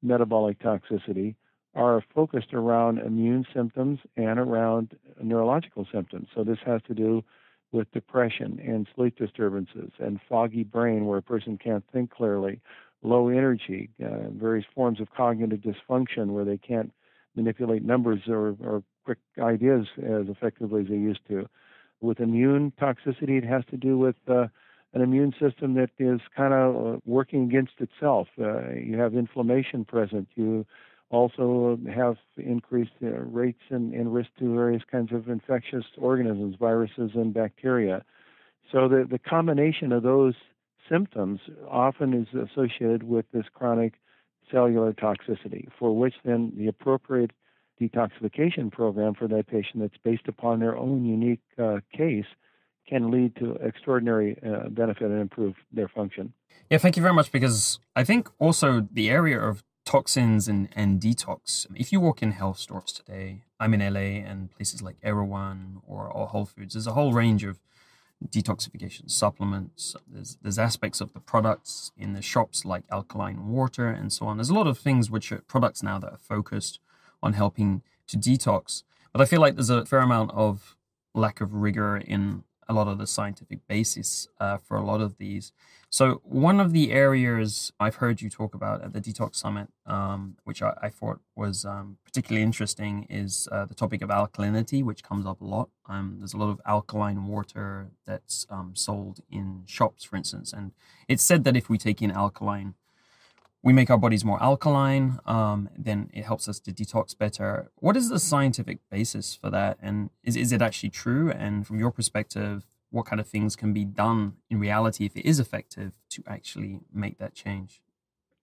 metabolic toxicity are focused around immune symptoms and around neurological symptoms. So this has to do with depression and sleep disturbances and foggy brain where a person can't think clearly, low energy, various forms of cognitive dysfunction where they can't manipulate numbers or quick ideas as effectively as they used to. With immune toxicity, it has to do with an immune system that is kind of working against itself. You have inflammation present. You also have increased rates and risk to various kinds of infectious organisms, viruses and bacteria. So the combination of those symptoms often is associated with this chronic cellular toxicity, for which then the appropriate detoxification program for that patient that's based upon their own unique case can lead to extraordinary benefit and improve their function. Yeah, thank you very much, because I think also the area of toxins and detox, if you walk in health stores today, I'm in LA and places like Erewhon or Whole Foods, there's a whole range of detoxification supplements. There's aspects of the products in the shops like alkaline water and so on. There's a lot of things which are products now that are focused on helping to detox. But I feel like there's a fair amount of lack of rigor in a lot of the scientific basis for a lot of these. So one of the areas I've heard you talk about at the Detox Summit, which I thought was particularly interesting, is the topic of alkalinity, which comes up a lot. There's a lot of alkaline water that's sold in shops, for instance. And it's said that if we take in alkaline, we make our bodies more alkaline, then it helps us to detox better. What is the scientific basis for that? And is it actually true? And from your perspective, what kind of things can be done in reality, if it is effective, to actually make that change?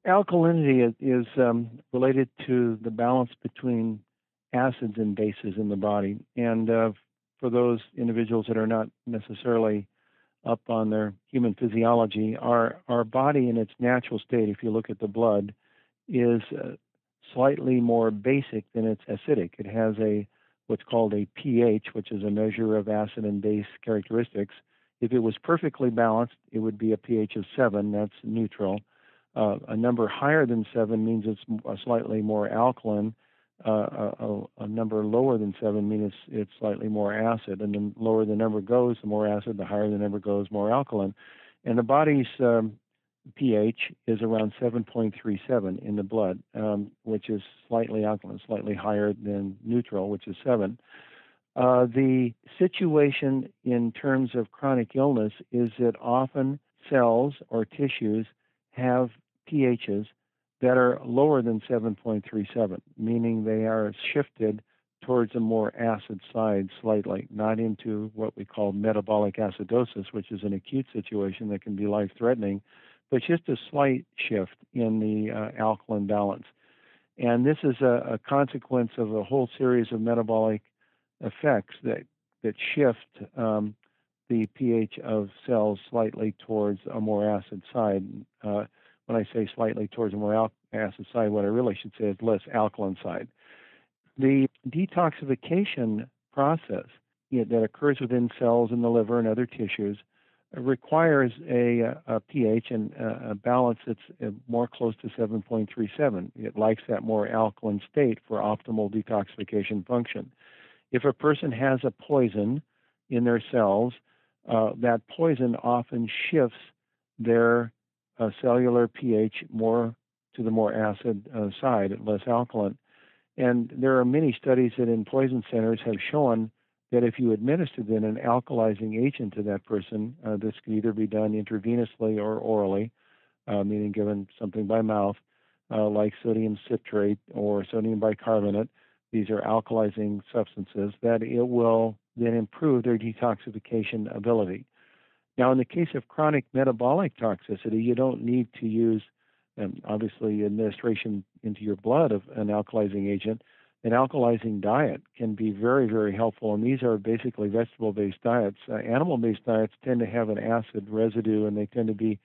Alkalinity is related to the balance between acids and bases in the body. And for those individuals that are not necessarily up on their human physiology, our body in its natural state, if you look at the blood, is slightly more basic than it's acidic. It has what's called a pH, which is a measure of acid and base characteristics. If it was perfectly balanced, it would be a pH of 7. That's neutral. A number higher than 7 means it's slightly more alkaline. A number lower than 7 means it's slightly more acid. And the lower the number goes, the more acid. The higher the number goes, more alkaline. And the body's pH is around 7.37 in the blood, which is slightly alkaline, slightly higher than neutral, which is 7. The situation in terms of chronic illness is that often cells or tissues have pHs that are lower than 7.37, meaning they are shifted towards a more acid side slightly, not into what we call metabolic acidosis, which is an acute situation that can be life-threatening, but just a slight shift in the alkaline balance. And this is a consequence of a whole series of metabolic effects that shift the pH of cells slightly towards a more acid side. When I say slightly towards a more acid side, what I really should say is less alkaline side. The detoxification process that occurs within cells in the liver and other tissues requires a pH and a balance that's more close to 7.37. It likes that more alkaline state for optimal detoxification function. If a person has a poison in their cells, that poison often shifts their cellular pH more to the more acid side, less alkaline. And there are many studies that in poison centers have shown that if you administer then an alkalizing agent to that person, this can either be done intravenously or orally, meaning given something by mouth, like sodium citrate or sodium bicarbonate. These are alkalizing substances that it will then improve their detoxification ability. Now, in the case of chronic metabolic toxicity, you don't need to use, obviously, administration into your blood of an alkalizing agent. An alkalizing diet can be very, very helpful, and these are basically vegetable-based diets. Animal-based diets tend to have an acid residue, and they tend to be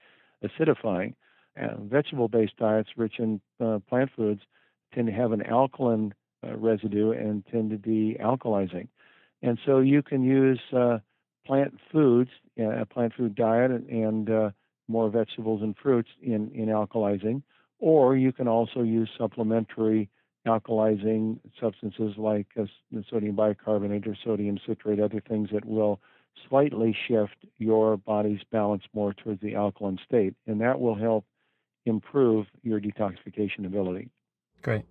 acidifying. Vegetable-based diets, rich in plant foods, tend to have an alkaline residue and tend to be alkalizing. And so you can use plant foods, a plant food diet, and more vegetables and fruits in alkalizing, or you can also use supplementary alkalizing substances like sodium bicarbonate or sodium citrate, other things that will slightly shift your body's balance more towards the alkaline state, and that will help improve your detoxification ability. Great.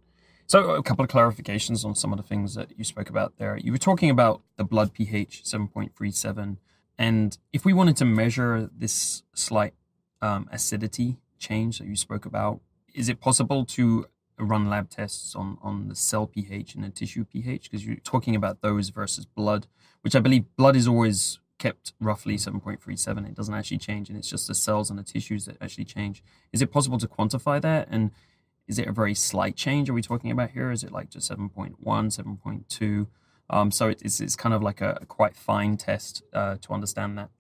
So a couple of clarifications on some of the things that you spoke about there. You were talking about the blood pH, 7.37. And if we wanted to measure this slight acidity change that you spoke about, is it possible to run lab tests on the cell pH and the tissue pH? Because you're talking about those versus blood, which I believe blood is always kept roughly 7.37. It doesn't actually change, and it's just the cells and the tissues that actually change. Is it possible to quantify that? And is it a very slight change are we talking about here? Is it like just 7.1, 7.2? So it's kind of like a quite fine test to understand that.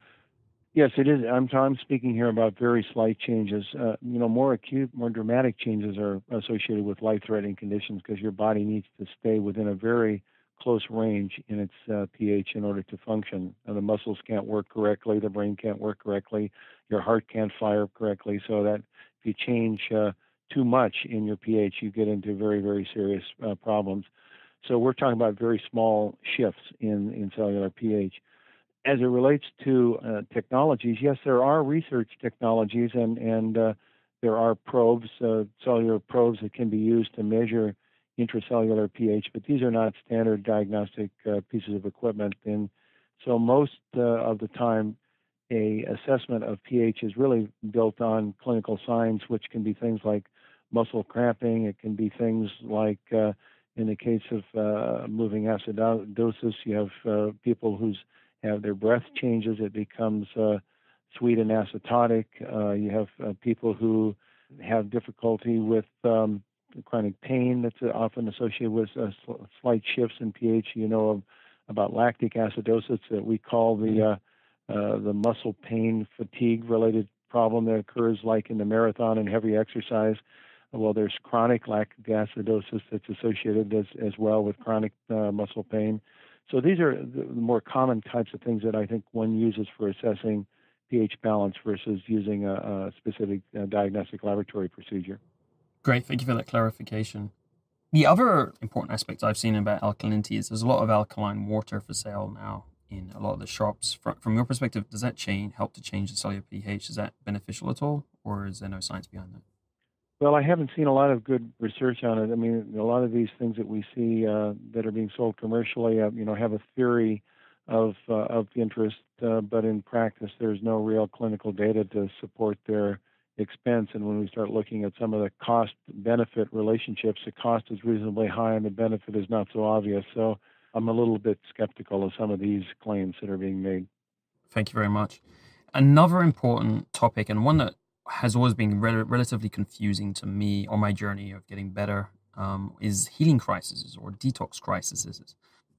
Yes, it is. I'm speaking here about very slight changes. More acute, more dramatic changes are associated with life-threatening conditions because your body needs to stay within a very close range in its pH in order to function. The muscles can't work correctly, the brain can't work correctly, your heart can't fire correctly. So that if you change too much in your pH, you get into very, very serious problems. So we're talking about very small shifts in cellular pH. As it relates to technologies, yes, there are research technologies and there are probes, cellular probes that can be used to measure intracellular pH, but these are not standard diagnostic pieces of equipment. And so most of the time, a assessment of pH is really built on clinical signs, which can be things like muscle cramping. It can be things like, in the case of moving acidosis, you have people who have their breath changes. It becomes sweet and acetotic. You have people who have difficulty with chronic pain that's often associated with slight shifts in pH. About lactic acidosis that we call the muscle pain fatigue related problem that occurs like in the marathon and heavy exercise. Well, there's chronic lactic acidosis that's associated as well with chronic muscle pain. So these are the more common types of things that I think one uses for assessing pH balance versus using a specific diagnostic laboratory procedure. Great, thank you for that clarification. The other important aspect I've seen about alkalinity is there's a lot of alkaline water for sale now in a lot of the shops. From your perspective, does that help to change the cellular pH? Is that beneficial at all, or is there no science behind that? Well, I haven't seen a lot of good research on it. I mean, a lot of these things that we see that are being sold commercially, have a theory of interest, but in practice, there's no real clinical data to support their expense. And when we start looking at some of the cost-benefit relationships, the cost is reasonably high and the benefit is not so obvious. So I'm a little bit skeptical of some of these claims that are being made. Thank you very much. Another important topic, and one that has always been relatively confusing to me on my journey of getting better, is healing crises or detox crises.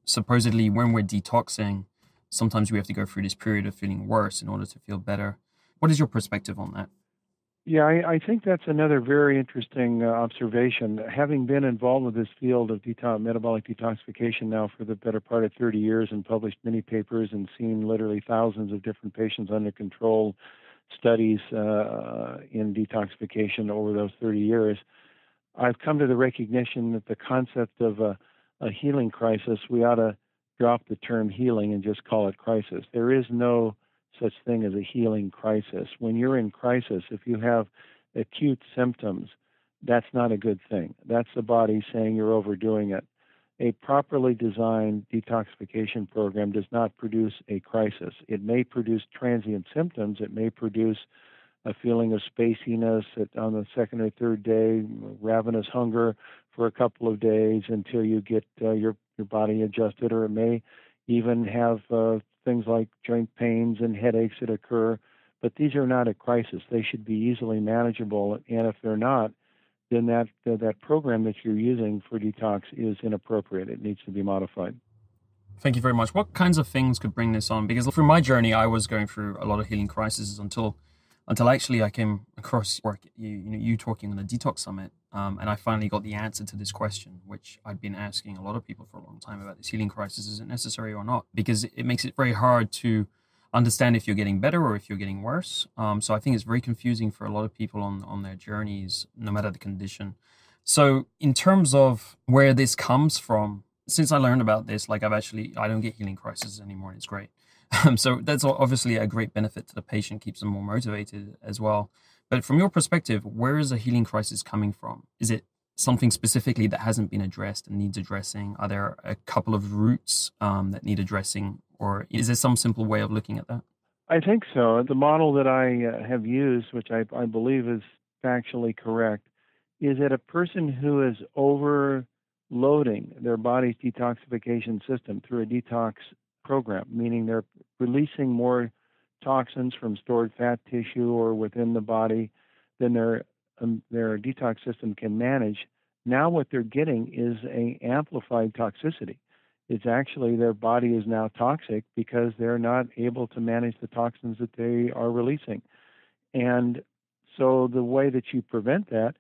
Supposedly, when we're detoxing, sometimes we have to go through this period of feeling worse in order to feel better. What is your perspective on that? Yeah, I think that's another very interesting observation. Having been involved with this field of metabolic detoxification now for the better part of 30 years and published many papers and seen literally thousands of different patients under control studies in detoxification over those 30 years, I've come to the recognition that the concept of a healing crisis, we ought to drop the term healing and just call it crisis. There is no such thing as a healing crisis. When you're in crisis, if you have acute symptoms, that's not a good thing. That's the body saying you're overdoing it. A properly designed detoxification program does not produce a crisis. It may produce transient symptoms. It may produce a feeling of spaciness on the second or third day, ravenous hunger for a couple of days until you get your body adjusted, or it may even have things like joint pains and headaches that occur. But these are not a crisis. They should be easily manageable. And if they're not, then that program that you're using for detox is inappropriate. It needs to be modified. Thank you very much. What kinds of things could bring this on? Because through my journey, I was going through a lot of healing crises until actually I came across you talking on a detox summit, and I finally got the answer to this question, which I'd been asking a lot of people for a long time about this healing crisis. Is it necessary or not? Because it makes it very hard to understand if you're getting better or if you're getting worse. So I think it's very confusing for a lot of people on their journeys, no matter the condition. So in terms of where this comes from, since I learned about this, I don't get healing crises anymore, and it's great. So that's obviously a great benefit to the patient, keeps them more motivated as well. But from your perspective, where is a healing crisis coming from? Is it something specifically that hasn't been addressed and needs addressing? Are there a couple of roots that need addressing, or is there some simple way of looking at that? I think so. The model that I have used, which I believe is factually correct, is that a person who is overloading their body's detoxification system through a detox program, meaning they're releasing more toxins from stored fat tissue or within the body than their detox system can manage. Now what they're getting is an amplified toxicity. It's actually their body is now toxic because they're not able to manage the toxins that they are releasing. And so the way that you prevent that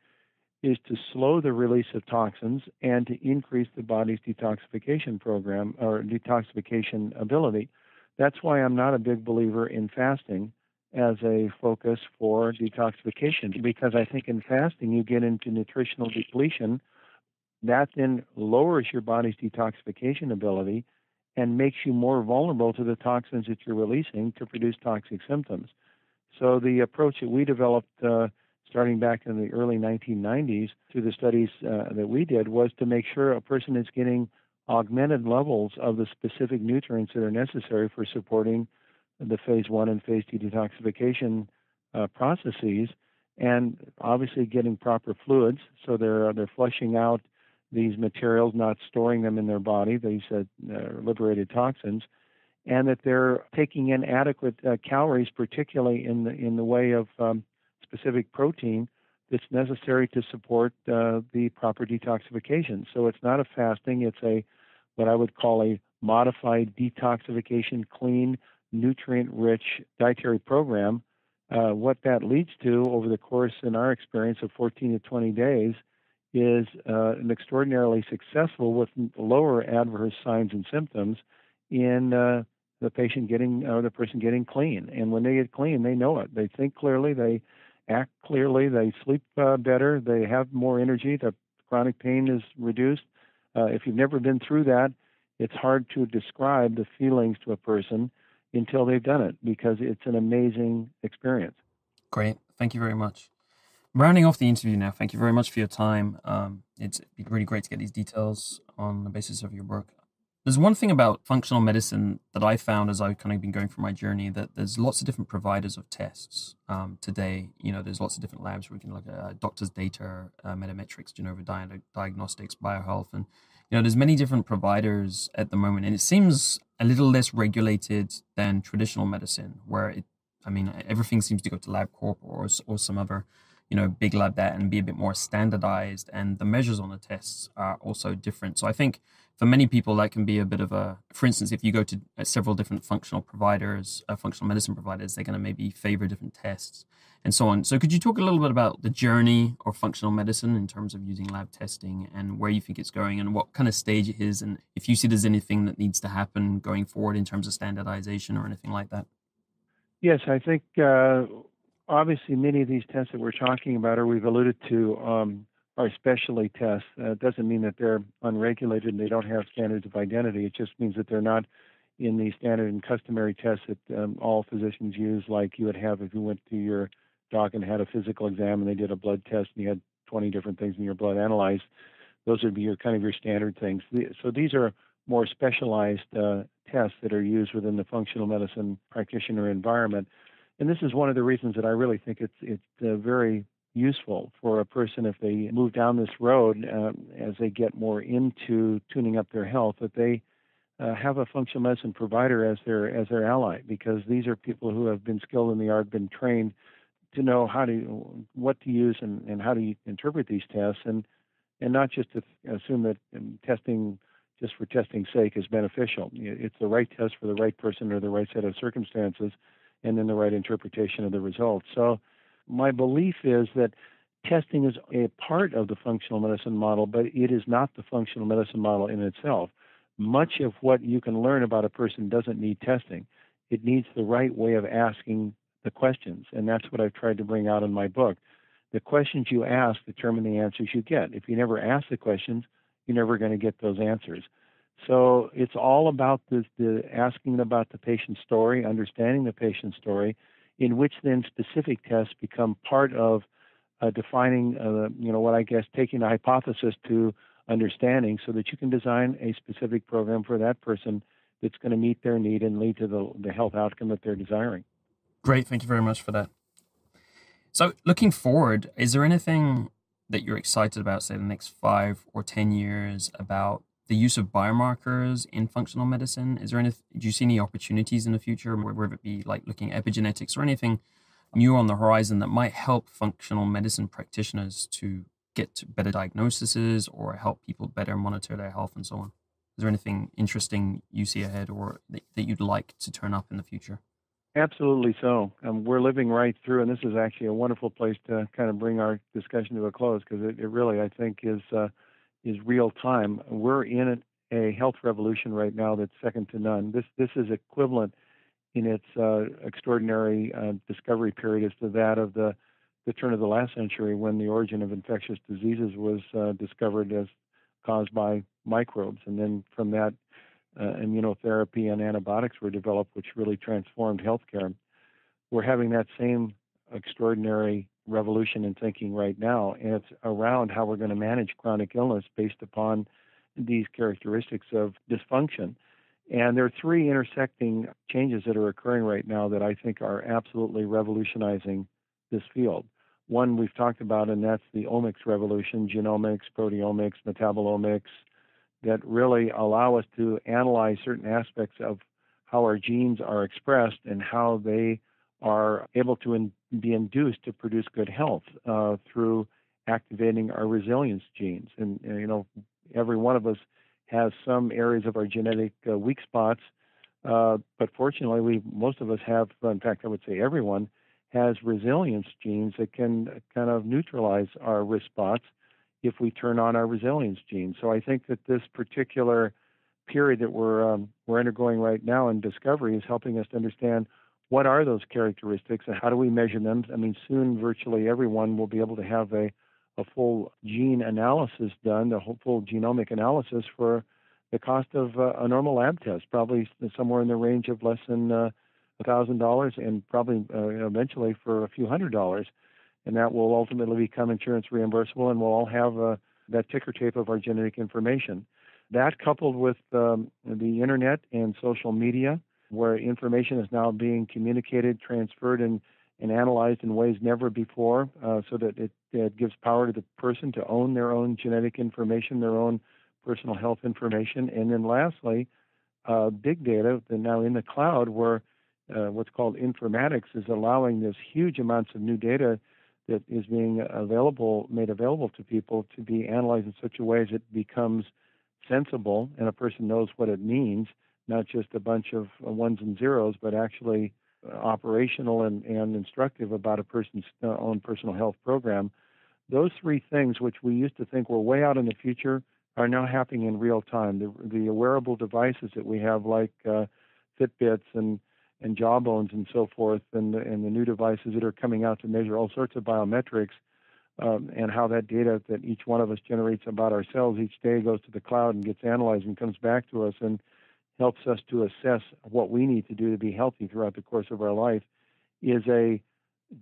is to slow the release of toxins and to increase the body's detoxification program or detoxification ability. That's why I'm not a big believer in fasting as a focus for detoxification, because I think in fasting you get into nutritional depletion. That then lowers your body's detoxification ability and makes you more vulnerable to the toxins that you're releasing to produce toxic symptoms. So the approach that we developed starting back in the early 1990s through the studies that we did was to make sure a person is getting augmented levels of the specific nutrients that are necessary for supporting the phase 1 and phase 2 detoxification processes, and obviously getting proper fluids, so they're flushing out these materials, not storing them in their body, these liberated toxins, and that they're taking in adequate calories, particularly in the way of specific protein that's necessary to support the proper detoxification. So it's not a fasting; it's what I would call a modified detoxification, clean, nutrient-rich dietary program. What that leads to over the course, in our experience, of 14 to 20 days is an extraordinarily successful with lower adverse signs and symptoms in the patient getting or the person getting clean. And when they get clean, they know it. They think clearly, they act clearly, they sleep better, they have more energy, the chronic pain is reduced. If you've never been through that, it's hard to describe the feelings to a person until they've done it, because it's an amazing experience. Great. Thank you very much. Rounding off the interview now, thank you very much for your time. It's been really great to get these details on the basis of your work. There's one thing about functional medicine that I found as I've kind of been going through my journey, that there's lots of different providers of tests. Today, there's lots of different labs where we can look at doctors' data, Metametrics, Genova Diagnostics, BioHealth, and there's many different providers at the moment, and it seems a little less regulated than traditional medicine, where everything seems to go to LabCorp or some other big lab that, and be a bit more standardized, and the measures on the tests are also different. So I think for many people that can be a bit of for instance, if you go to several different functional medicine providers, they're going to maybe favor different tests and so on. So could you talk a little bit about the journey of functional medicine in terms of using lab testing, and where you think it's going, and what kind of stage it is, and if you see there's anything that needs to happen going forward in terms of standardization or anything like that? Yes, I think obviously many of these tests that we're talking about, or we've alluded to, are specialty tests. It doesn't mean that they're unregulated and they don't have standards of identity. It just means that they're not in the standard and customary tests that all physicians use, like you would have if you went to your doc and had a physical exam and they did a blood test and you had 20 different things in your blood analyzed. Those would be your standard things. So these are more specialized tests that are used within the functional medicine practitioner environment. And this is one of the reasons that I really think it's very useful for a person, if they move down this road as they get more into tuning up their health, that they have a functional medicine provider as their ally, because these are people who have been skilled in the art, been trained to know what to use and how to interpret these tests, and not just to assume that testing just for testing's sake is beneficial. It's the right test for the right person or the right set of circumstances, and then the right interpretation of the results. So my belief is that testing is a part of the functional medicine model, but it is not the functional medicine model in itself. Much of what you can learn about a person doesn't need testing. It needs the right way of asking the questions, and that's what I've tried to bring out in my book. The questions you ask determine the answers you get. If you never ask the questions, you're never going to get those answers. So it's all about the asking about the patient's story, understanding the patient's story, in which then specific tests become part of defining, what I guess taking a hypothesis to understanding so that you can design a specific program for that person that's going to meet their need and lead to the health outcome that they're desiring. Great. Thank you very much for that. So looking forward, is there anything that you're excited about, say, the next 5 or 10 years about the use of biomarkers in functional medicine? Do you see any opportunities in the future, whether it be like looking at epigenetics or anything new on the horizon that might help functional medicine practitioners to get to better diagnoses or help people better monitor their health and so on? Is there anything interesting you see ahead or that you'd like to turn up in the future? Absolutely so. We're living right through, and this is actually a wonderful place to kind of bring our discussion to a close because it really, I think, is real time. We're in a health revolution right now that's second to none. This is equivalent in its extraordinary discovery period as to that of the turn of the last century when the origin of infectious diseases was discovered as caused by microbes. And then from that, immunotherapy and antibiotics were developed, which really transformed healthcare. We're having that same extraordinary revolution in thinking right now, and it's around how we're going to manage chronic illness based upon these characteristics of dysfunction. And there are 3 intersecting changes that are occurring right now that I think are absolutely revolutionizing this field. One we've talked about, and that's the omics revolution, genomics, proteomics, metabolomics, that really allow us to analyze certain aspects of how our genes are expressed and how they are able to be induced to produce good health through activating our resilience genes. And, every one of us has some areas of our genetic weak spots, but fortunately, most of us have, in fact, I would say everyone, has resilience genes that can kind of neutralize our risk spots if we turn on our resilience genes. So I think that this particular period that we're undergoing right now in discovery is helping us to understand what are those characteristics and how do we measure them. I mean, soon virtually everyone will be able to have a full gene analysis done, the whole full genomic analysis for the cost of a normal lab test, probably somewhere in the range of less than $1,000 and probably eventually for a few $100s. And that will ultimately become insurance reimbursable, and we'll all have that ticker tape of our genetic information. That coupled with the internet and social media, where information is now being communicated, transferred, and analyzed in ways never before, so that it gives power to the person to own their own genetic information, their own personal health information. And then lastly, big data, and now in the cloud, where what's called informatics is allowing this huge amounts of new data that is being made available to people to be analyzed in such a way as it becomes sensible and a person knows what it means, not just a bunch of ones and zeros, but actually operational and instructive about a person's own personal health program. Those 3 things, which we used to think were way out in the future, are now happening in real time. The wearable devices that we have, like Fitbits and Jawbones and so forth, and the new devices that are coming out to measure all sorts of biometrics, and how that data that each one of us generates about ourselves each day goes to the cloud and gets analyzed and comes back to us and helps us to assess what we need to do to be healthy throughout the course of our life, is a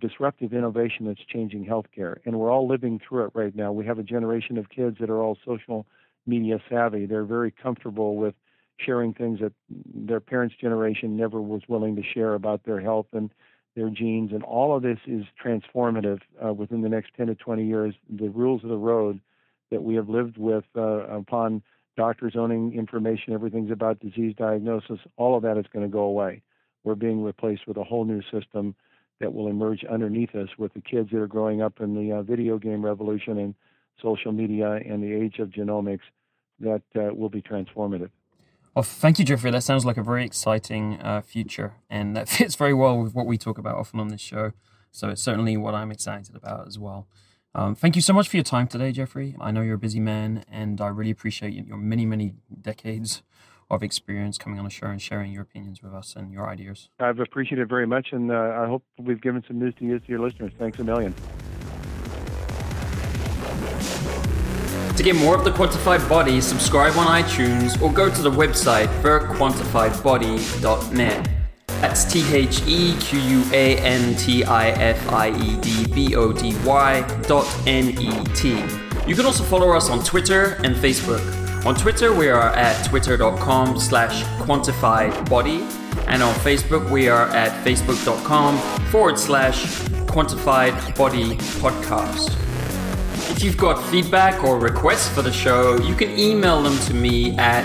disruptive innovation that's changing healthcare. And we're all living through it right now. We have a generation of kids that are all social media savvy. They're very comfortable with sharing things that their parents' generation never was willing to share about their health and their genes. And all of this is transformative within the next 10 to 20 years. The rules of the road that we have lived with upon doctors owning information, everything's about disease diagnosis, all of that is going to go away. We're being replaced with a whole new system that will emerge underneath us with the kids that are growing up in the video game revolution and social media and the age of genomics that will be transformative. Well, thank you, Jeffrey. That sounds like a very exciting future, and that fits very well with what we talk about often on this show. So it's certainly what I'm excited about as well. Thank you so much for your time today, Jeffrey. I know you're a busy man, and I really appreciate your many, many decades of experience coming on the show and sharing your opinions with us and your ideas. I've appreciated it very much, and I hope we've given some news to use to your listeners. Thanks a million. To get more of The Quantified Body, subscribe on iTunes or go to the website thequantifiedbody.net. That's TheQuantifiedBody.net. You can also follow us on Twitter and Facebook. On Twitter, we are at twitter.com/quantifiedbody. And on Facebook, we are at facebook.com/quantifiedbodypodcast. If you've got feedback or requests for the show, you can email them to me at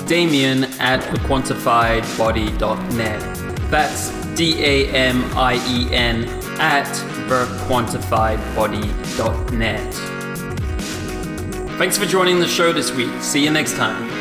damien@thequantifiedbody.net. That's DAMIEN @thequantifiedbody.net. Thanks for joining the show this week. See you next time.